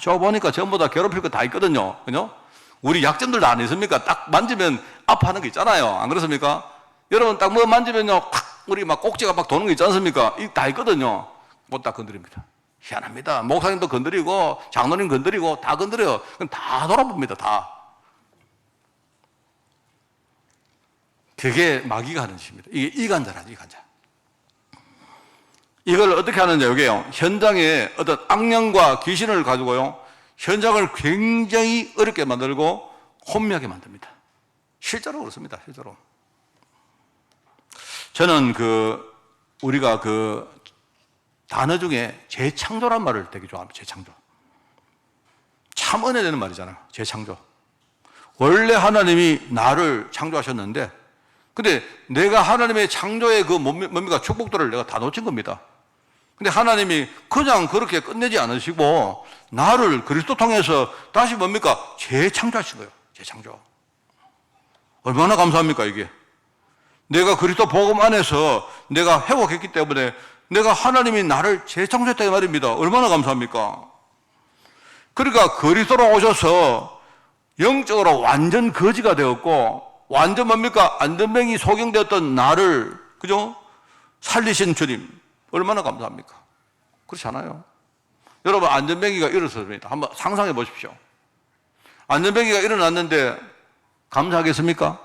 저 보니까 전부 다 괴롭힐 거 다 있거든요. 그죠? 우리 약점들 다 안 있습니까? 딱 만지면 아파하는 거 있잖아요. 안 그렇습니까? 여러분, 딱 뭐 만지면요, 탁, 우리 막 꼭지가 막 도는 거 있지 않습니까? 이 다 있거든요. 못 다 건드립니다. 희한합니다. 목사님도 건드리고, 장로님 건드리고, 다 건드려요. 그럼 다 돌아봅니다, 다. 그게 마귀가 하는 짓입니다. 이게 이간자라죠, 이간자. 이걸 어떻게 하느냐, 이게요. 현장에 어떤 악령과 귀신을 가지고요. 현장을 굉장히 어렵게 만들고 혼미하게 만듭니다. 실제로 그렇습니다. 실제로. 저는 우리가 단어 중에 재창조란 말을 되게 좋아합니다. 재창조. 참 은혜되는 말이잖아요. 재창조. 원래 하나님이 나를 창조하셨는데, 근데 내가 하나님의 창조의 뭡니까? 축복들을 내가 다 놓친 겁니다. 근데 하나님이 그냥 그렇게 끝내지 않으시고, 나를 그리스도 통해서 다시 뭡니까? 재창조하신 거예요. 재창조. 얼마나 감사합니까, 이게? 내가 그리스도 복음 안에서 내가 회복했기 때문에 내가 하나님이 나를 재창조했다 말입니다. 얼마나 감사합니까? 그러니까 그리스도로 오셔서 영적으로 완전 거지가 되었고, 완전 뭡니까? 안전병이 소경되었던 나를, 그죠? 살리신 주님, 얼마나 감사합니까? 그렇지 않아요? 여러분, 안전병이가 일어섰습니다. 한번 상상해 보십시오. 안전병이가 일어났는데 감사하겠습니까?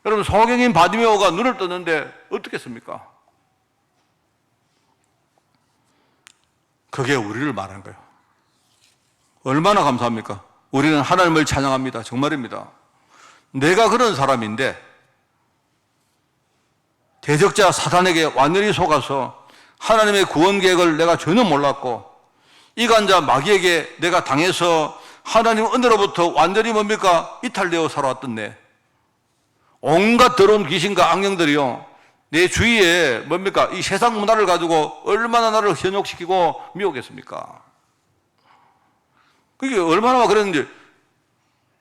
여러분, 소경인 바디메오가 눈을 떴는데 어떻겠습니까? 그게 우리를 말하는 거예요. 얼마나 감사합니까? 우리는 하나님을 찬양합니다. 정말입니다. 내가 그런 사람인데 대적자 사탄에게 완전히 속아서 하나님의 구원 계획을 내가 전혀 몰랐고, 이간자 마귀에게 내가 당해서 하나님 은혜로부터 완전히 뭡니까? 이탈되어 살아왔던 내 온갖 더러운 귀신과 악령들이요, 내 주위에 뭡니까? 이 세상 문화를 가지고 얼마나 나를 현혹시키고 미혹했습니까? 그게 얼마나 그랬는지,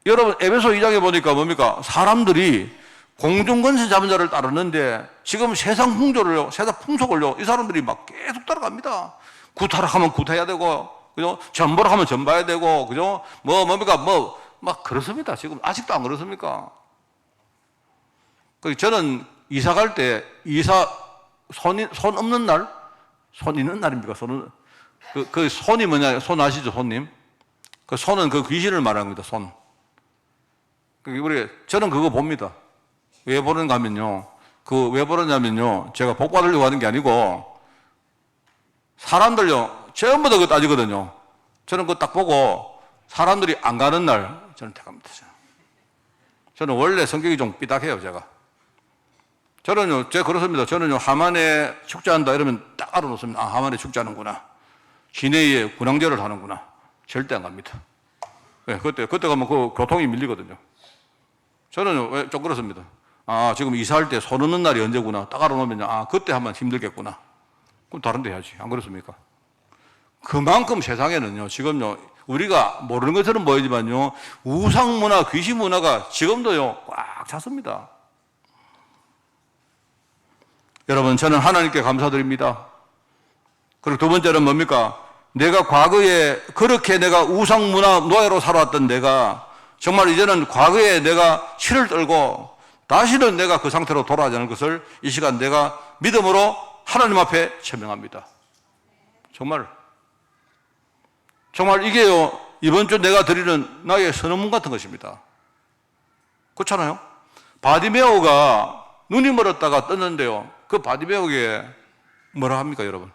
여러분, 에베소 2장에 보니까 뭡니까? 사람들이 공중권세 잡은 자를 따르는데 지금 세상 풍조를요, 세상 풍속을요, 이 사람들이 막 계속 따라갑니다. 구타락하면 구타해야 되고, 그죠? 전보락하면 전봐야 되고, 그죠? 뭡니까? 막 그렇습니다. 지금 아직도 안 그렇습니까? 저는 이사 갈 때, 손 없는 날? 손 있는 날입니까? 손이 뭐냐? 손 아시죠? 손님? 그 손은 그 귀신을 말하는 겁니다. 손. 저는 그거 봅니다. 왜 보는가 하면요. 왜 보느냐면요. 제가 복 받으려고 하는 게 아니고, 사람들요, 전부 다 그거 따지거든요. 저는 그거 딱 보고, 사람들이 안 가는 날, 저는 택합니다. 저는 원래 성격이 좀 삐딱해요, 제가. 제가 그렇습니다. 저는요, 하만에 축제한다 이러면 딱 알아놓습니다. 아, 하만에 축제하는구나. 시내에 군항제를 하는구나. 절대 안 갑니다. 네, 그때 가면 교통이 밀리거든요. 저는 좀 그렇습니다. 아, 지금 이사할 때 손 없는 날이 언제구나. 딱 알아놓으면, 아, 그때 하면 힘들겠구나. 그럼 다른 데 해야지. 안 그렇습니까? 그만큼 세상에는요, 지금요, 우리가 모르는 것처럼 보이지만요, 우상문화, 귀신문화가 지금도요, 꽉 찼습니다. 여러분, 저는 하나님께 감사드립니다. 그리고 두 번째는 뭡니까? 내가 과거에 그렇게 내가 우상문화 노예로 살아왔던 내가 정말 이제는 과거에 내가 실을 떨고 다시는 내가 그 상태로 돌아가지 않을 것을 이 시간 내가 믿음으로 하나님 앞에 천명합니다. 정말 이게요, 이번 주 내가 드리는 나의 선언문 같은 것입니다. 그렇잖아요? 바디메오가 눈이 멀었다가 떴는데요, 그 바디메오에게 뭐라 합니까, 여러분?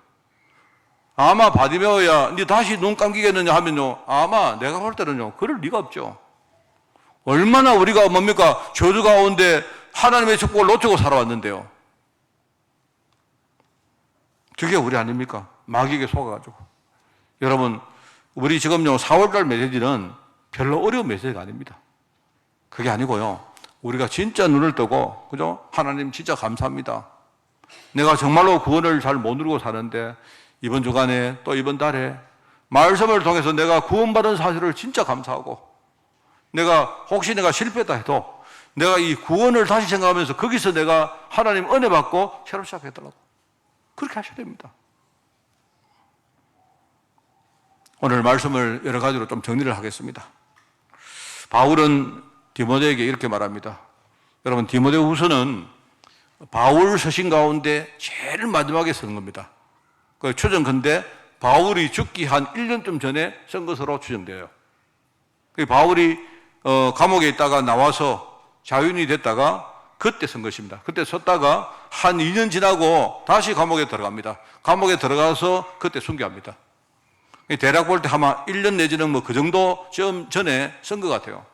아마 바디메오야, 니 다시 눈 감기겠느냐 하면요, 아마 내가 볼 때는요, 그럴 리가 없죠. 얼마나 우리가 뭡니까? 저주 가운데 하나님의 축복을 놓치고 살아왔는데요. 그게 우리 아닙니까? 마귀에게 속아가지고. 여러분, 우리 지금요, 4월달 메시지는 별로 어려운 메시지가 아닙니다. 그게 아니고요, 우리가 진짜 눈을 뜨고, 그죠? 하나님 진짜 감사합니다. 내가 정말로 구원을 잘 못 누리고 사는데, 이번 주간에 또 이번 달에 말씀을 통해서 내가 구원받은 사실을 진짜 감사하고, 혹시 내가 실패했다 해도 내가 이 구원을 다시 생각하면서 거기서 내가 하나님 은혜 받고 새로 시작했더라고. 그렇게 하셔야 됩니다. 오늘 말씀을 여러 가지로 좀 정리를 하겠습니다. 바울은 디모데에게 이렇게 말합니다. 여러분, 디모데후서는 바울 서신 가운데 제일 마지막에 쓴 겁니다. 그 추정컨대 바울이 죽기 한 1년쯤 전에 쓴 것으로 추정돼요. 바울이 감옥에 있다가 나와서 자유인이 됐다가 그때 선 것입니다. 그때 섰다가 한 2년 지나고 다시 감옥에 들어갑니다. 감옥에 들어가서 그때 순교합니다. 대략 볼 때 아마 1년 내지는 뭐 그 정도 전에 선 것 같아요.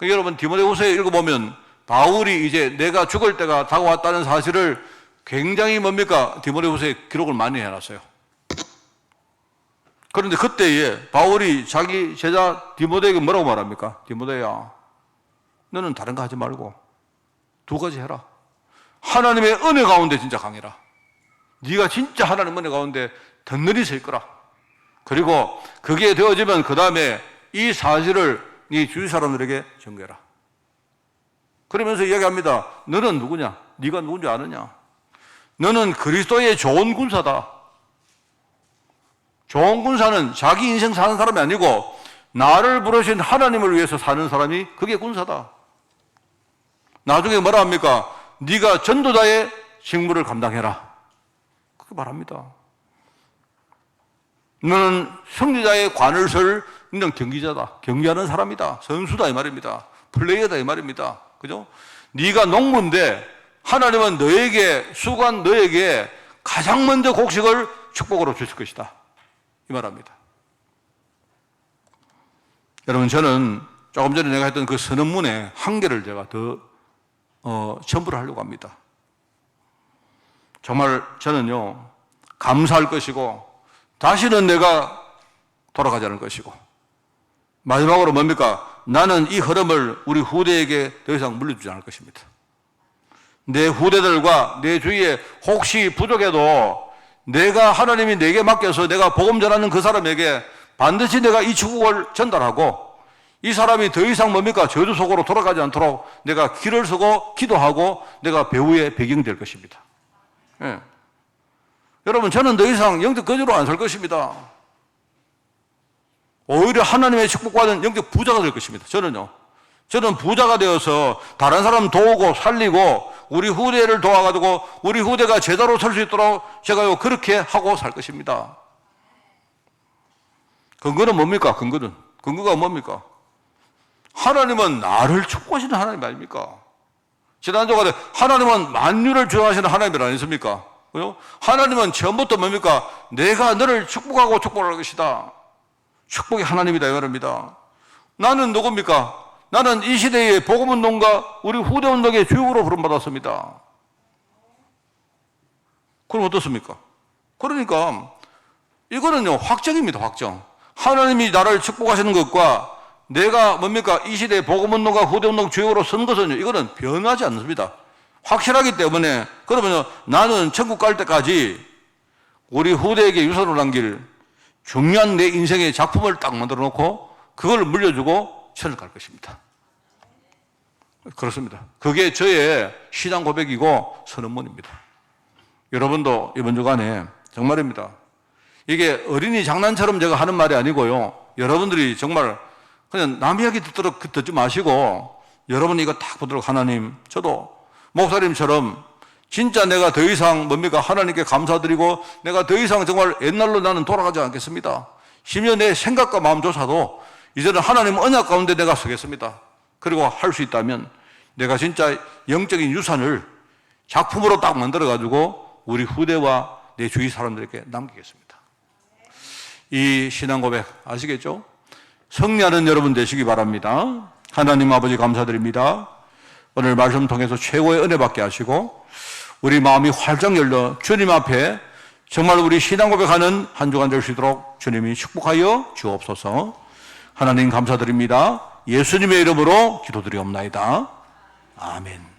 여러분 디모데후서에 읽어보면 바울이 이제 내가 죽을 때가 다가왔다는 사실을 굉장히 뭡니까? 디모데후서에 기록을 많이 해놨어요. 그런데 그때에 바울이 자기 제자 디모데에게 뭐라고 말합니까? 디모데야, 너는 다른 거 하지 말고 두 가지 해라. 하나님의 은혜 가운데 진짜 강해라. 네가 진짜 하나님 은혜 가운데 덧늘이 서 있거라. 그리고 그게 되어지면 그 다음에 이 사실을 네 주위 사람들에게 전개해라. 그러면서 이야기합니다. 너는 누구냐? 네가 누군지 아느냐? 너는 그리스도의 좋은 군사다. 좋은 군사는 자기 인생 사는 사람이 아니고 나를 부르신 하나님을 위해서 사는 사람이 그게 군사다. 나중에 뭐라 합니까? 네가 전도자의 직무를 감당해라. 그렇게 말합니다. 너는 승리자의 관을 설 너는 경기자다. 경기하는 사람이다. 선수다 이 말입니다. 플레이어다 이 말입니다. 그죠? 네가 농부인데 하나님은 너에게 수고한 너에게 가장 먼저 곡식을 축복으로 주실 것이다. 이 말합니다. 여러분 저는 조금 전에 내가 했던 그 선언문의 한 개를 제가 더 첨부를 하려고 합니다. 정말 저는요 감사할 것이고 다시는 내가 돌아가지 않을 것이고 마지막으로 뭡니까? 나는 이 흐름을 우리 후대에게 더 이상 물려주지 않을 것입니다. 내 후대들과 내 주위에 혹시 부족해도 내가 하나님이 내게 맡겨서 내가 복음 전하는 그 사람에게 반드시 내가 이 축복을 전달하고 이 사람이 더 이상 뭡니까? 저주 속으로 돌아가지 않도록 내가 길을 서고 기도하고 내가 배후의 배경이 될 것입니다. 예. 여러분 저는 더 이상 영적 거지로 안 살 것입니다. 오히려 하나님의 축복받은 영적 부자가 될 것입니다. 저는 부자가 되어서 다른 사람 도우고 살리고 우리 후대를 도와가지고 우리 후대가 제대로 설 수 있도록 제가요 그렇게 하고 살 것입니다. 근거는 뭡니까? 근거가 뭡니까? 하나님은 나를 축복하시는 하나님 아닙니까? 지난주가 하나님은 만유를 주장하시는 하나님 아니십니까? 그죠? 하나님은 처음부터 뭡니까? 내가 너를 축복하고 축복할 것이다. 축복이 하나님이다 이 말입니다. 나는 누굽니까? 나는 이 시대의 복음운동가 우리 후대운동의 주역으로 부름받았습니다. 그럼 어떻습니까? 그러니까 이거는요 확정입니다. 확정. 하나님이 나를 축복하시는 것과 내가 뭡니까? 이 시대의 복음운동가 후대운동 주역으로 선 것은요 이거는 변하지 않습니다. 확실하기 때문에 그러면 나는 천국 갈 때까지 우리 후대에게 유산을 남길 중요한 내 인생의 작품을 딱 만들어 놓고 그걸 물려주고 천을 갈 것입니다. 그렇습니다. 그게 저의 신앙 고백이고 선언문입니다. 여러분도 이번 주간에 정말입니다. 이게 어린이 장난처럼 제가 하는 말이 아니고요. 여러분들이 정말 그냥 남 이야기 듣지 마시고 여러분이 이거 딱 보도록 하나님 저도 목사님처럼 진짜 내가 더 이상 뭡니까? 하나님께 감사드리고 내가 더 이상 정말 옛날로 나는 돌아가지 않겠습니다. 심지어 내 생각과 마음조차도 이제는 하나님 언약 가운데 내가 서겠습니다. 그리고 할 수 있다면 내가 진짜 영적인 유산을 작품으로 딱 만들어가지고 우리 후대와 내 주위 사람들에게 남기겠습니다. 이 신앙 고백 아시겠죠? 승리하는 여러분 되시기 바랍니다. 하나님 아버지 감사드립니다. 오늘 말씀 통해서 최고의 은혜 받게 하시고 우리 마음이 활짝 열려 주님 앞에 정말 우리 신앙 고백하는 한 주간 될 수 있도록 주님이 축복하여 주옵소서. 하나님 감사드립니다. 예수님의 이름으로 기도드리옵나이다. 아멘.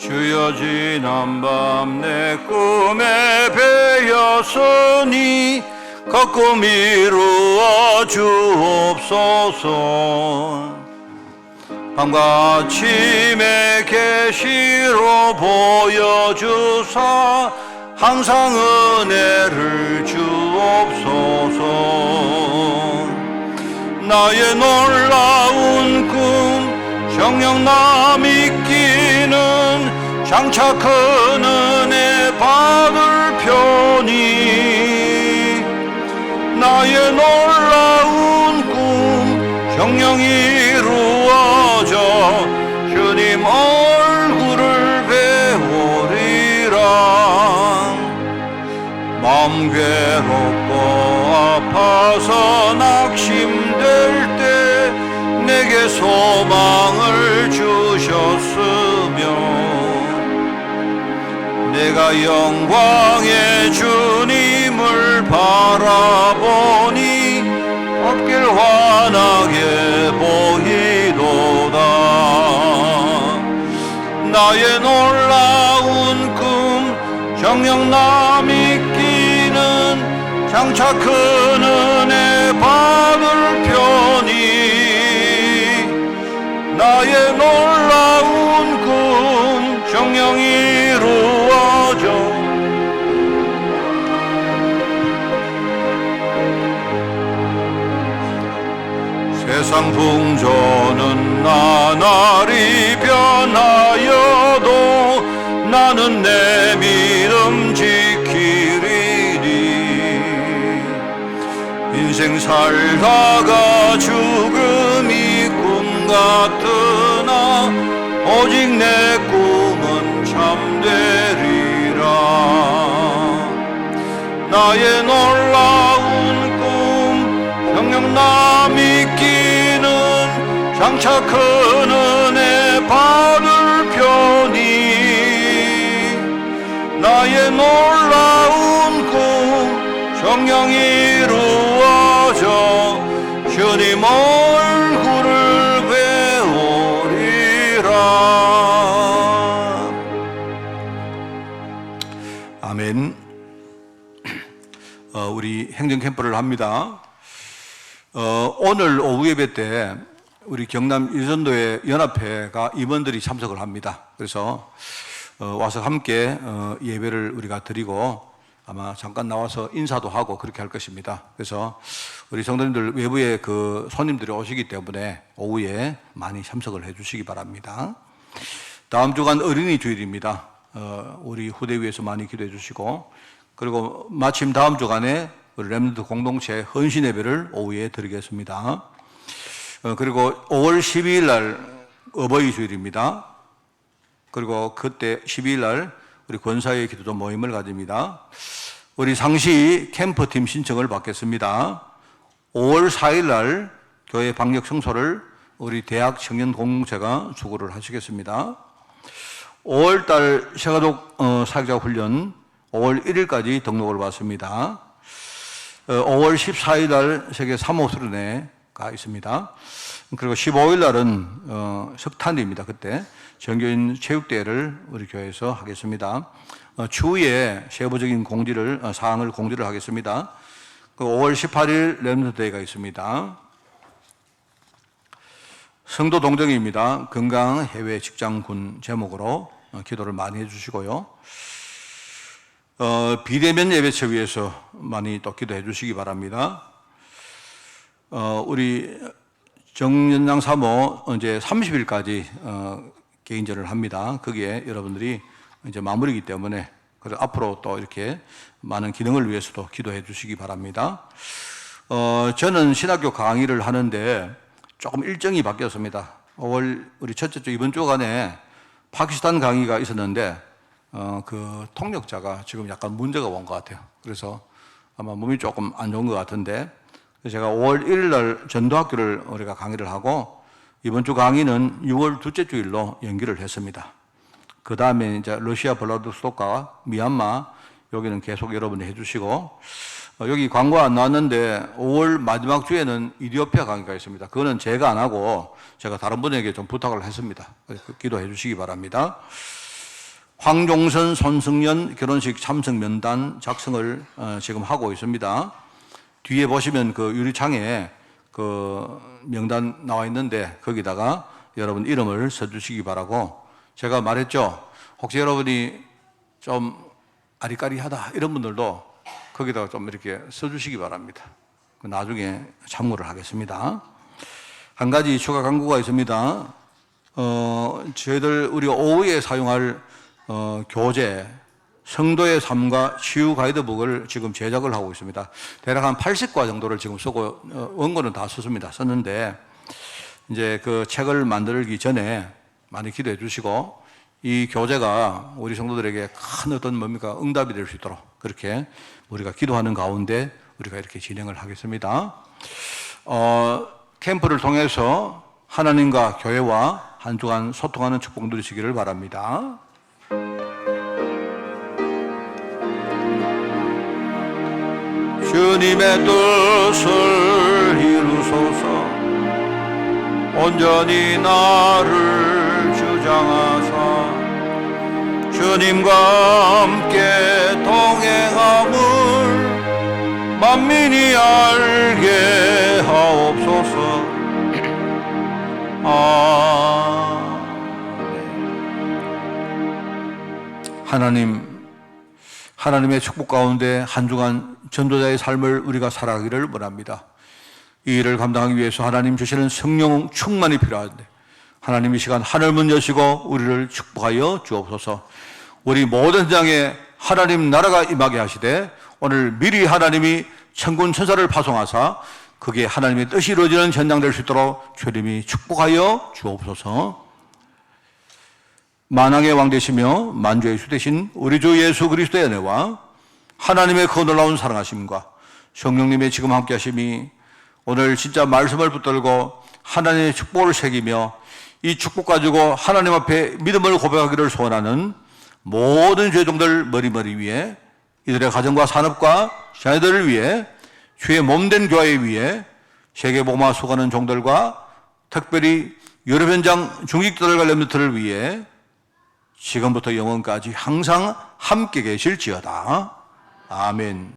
주여 지난밤 내 꿈에 배였으니 가끔 이루어 주옵소서. 밤과 아침에 계시로 보여주사 항상 은혜를 주옵소서. 나의 놀라운 꿈 정녕 나 믿기는 장차 큰 은혜 받을 편이 나의 놀라운 꿈 정녕 이루어져 주님 얼굴을 배우리라. 마음 괴롭고 아파서 낙심될 때 내게 소망을 주셨으며 내가 영광의 주님을 바라보니 앞길 환하게 보이도다. 나의 놀라운 꿈 정녕 나 믿기는 장차 큰 은혜 받을 편이 나의 놀라운 꿈 정녕 이루어져 세상 풍조는 나날이 변하여도 나는 내 믿음 지키리니. 인생 살다가 죽음이 꿈 같으나 오직 내 꿈은 참되리라. 나의 놀라운 꿈 정녕 나 믿기는 장차 큰 은혜 받을 편이 나의 놀라운 꿈 정녕 이루어져 주님 얼굴을 배우리라. 아멘. 우리 행정 캠프를 합니다. 오늘 오후 예배 때 우리 경남 일전도의 연합회가 임원들이 참석을 합니다. 그래서 와서 함께 예배를 우리가 드리고 아마 잠깐 나와서 인사도 하고 그렇게 할 것입니다. 그래서 우리 성도님들 외부에 그 손님들이 오시기 때문에 오후에 많이 참석을 해 주시기 바랍니다. 다음 주간 어린이 주일입니다. 우리 후대 위에서 많이 기도해 주시고 그리고 마침 다음 주간에 우리 렘넌트 공동체 헌신 예배를 오후에 드리겠습니다. 그리고 5월 12일 날 어버이 주일입니다. 그리고 그때 12일 날 우리 권사의 기도도 모임을 가집니다. 우리 상시 캠프팀 신청을 받겠습니다. 5월 4일 날 교회 방역 청소를 우리 대학 청년 공동체가 수고를 하시겠습니다. 5월 달 세가족 사역자 훈련 5월 1일까지 등록을 받습니다. 5월 14일 날 세계 사모 수련회가 있습니다. 그리고 15일 날은 석탄입니다. 그때 정교인 체육대회를 우리 교회에서 하겠습니다. 추후에 세부적인 사항을 공지를 하겠습니다. 5월 18일 렘넌트 대회가 있습니다. 성도 동정입니다. 건강 해외 직장군 제목으로 기도를 많이 해주시고요. 비대면 예배처 위해서 많이 또 기도해 주시기 바랍니다. 우리 정연장 사모 이제 30일까지 개인전을 합니다. 거기에 여러분들이 이제 마무리이기 때문에 그래서 앞으로 또 이렇게 많은 기능을 위해서도 기도해 주시기 바랍니다. 저는 신학교 강의를 하는데 조금 일정이 바뀌었습니다. 5월 우리 첫째 주 이번 주간에 파키스탄 강의가 있었는데 그 통역자가 지금 약간 문제가 온 것 같아요. 그래서 아마 몸이 조금 안 좋은 것 같은데 제가 5월 1일 날 전도학교를 우리가 강의를 하고 이번 주 강의는 6월 둘째 주일로 연기를 했습니다. 그 다음에 이제 러시아 블라디보스토크와 미얀마 여기는 계속 여러분이 해주시고 여기 광고 안 나왔는데 5월 마지막 주에는 이디오피아 강의가 있습니다. 그거는 제가 안 하고 제가 다른 분에게 좀 부탁을 했습니다. 기도해 주시기 바랍니다. 황종선, 손승연 결혼식 참석 명단 작성을 지금 하고 있습니다. 뒤에 보시면 그 유리창에 그 명단 나와 있는데 거기다가 여러분 이름을 써주시기 바라고, 제가 말했죠. 혹시 여러분이 좀 아리까리하다 이런 분들도 거기다가 좀 이렇게 써주시기 바랍니다. 나중에 참고를 하겠습니다. 한 가지 추가 광고가 있습니다. 저희들 우리 오후에 사용할 교재 성도의 삶과 치유 가이드북을 지금 제작을 하고 있습니다. 대략 한 80과 정도를 지금 쓰고 원고는 다 썼는데 이제 그 책을 만들기 전에 많이 기도해 주시고 이 교재가 우리 성도들에게 큰 어떤 뭡니까 응답이 될 수 있도록 그렇게 우리가 기도하는 가운데 우리가 이렇게 진행을 하겠습니다. 캠프를 통해서 하나님과 교회와 한 주간 소통하는 축복 누리시기를 바랍니다. 주님의 뜻을 이루소서. 온전히 나를 주장하사 주님과 함께 동행함을 만민이 알게 하옵소서. 하나님의 축복 가운데 한 주간 전도자의 삶을 우리가 살아가기를 원합니다. 이 일을 감당하기 위해서 하나님 주시는 성령 충만이 필요한데 하나님 이 시간 하늘문 여시고 우리를 축복하여 주옵소서. 우리 모든 현장에 하나님 나라가 임하게 하시되 오늘 미리 하나님이 천군 천사를 파송하사 그게 하나님의 뜻이 이루어지는 현장 될 수 있도록 주님이 축복하여 주옵소서. 만왕의 왕 되시며 만주의 주 되신 우리 주 예수 그리스도의 은혜와 하나님의 그 놀라운 사랑하심과 성령님의 지금 함께 하심이 오늘 진짜 말씀을 붙들고 하나님의 축복을 새기며 이 축복 가지고 하나님 앞에 믿음을 고백하기를 소원하는 모든 죄종들 머리머리 위에 이들의 가정과 산업과 자녀들을 위해 주의 몸된 교회 위에 세계복음화 수고하는 종들과 특별히 유럽 현장 중직자들과 렘넌트를 위해 지금부터 영원까지 항상 함께 계실지어다. 아멘.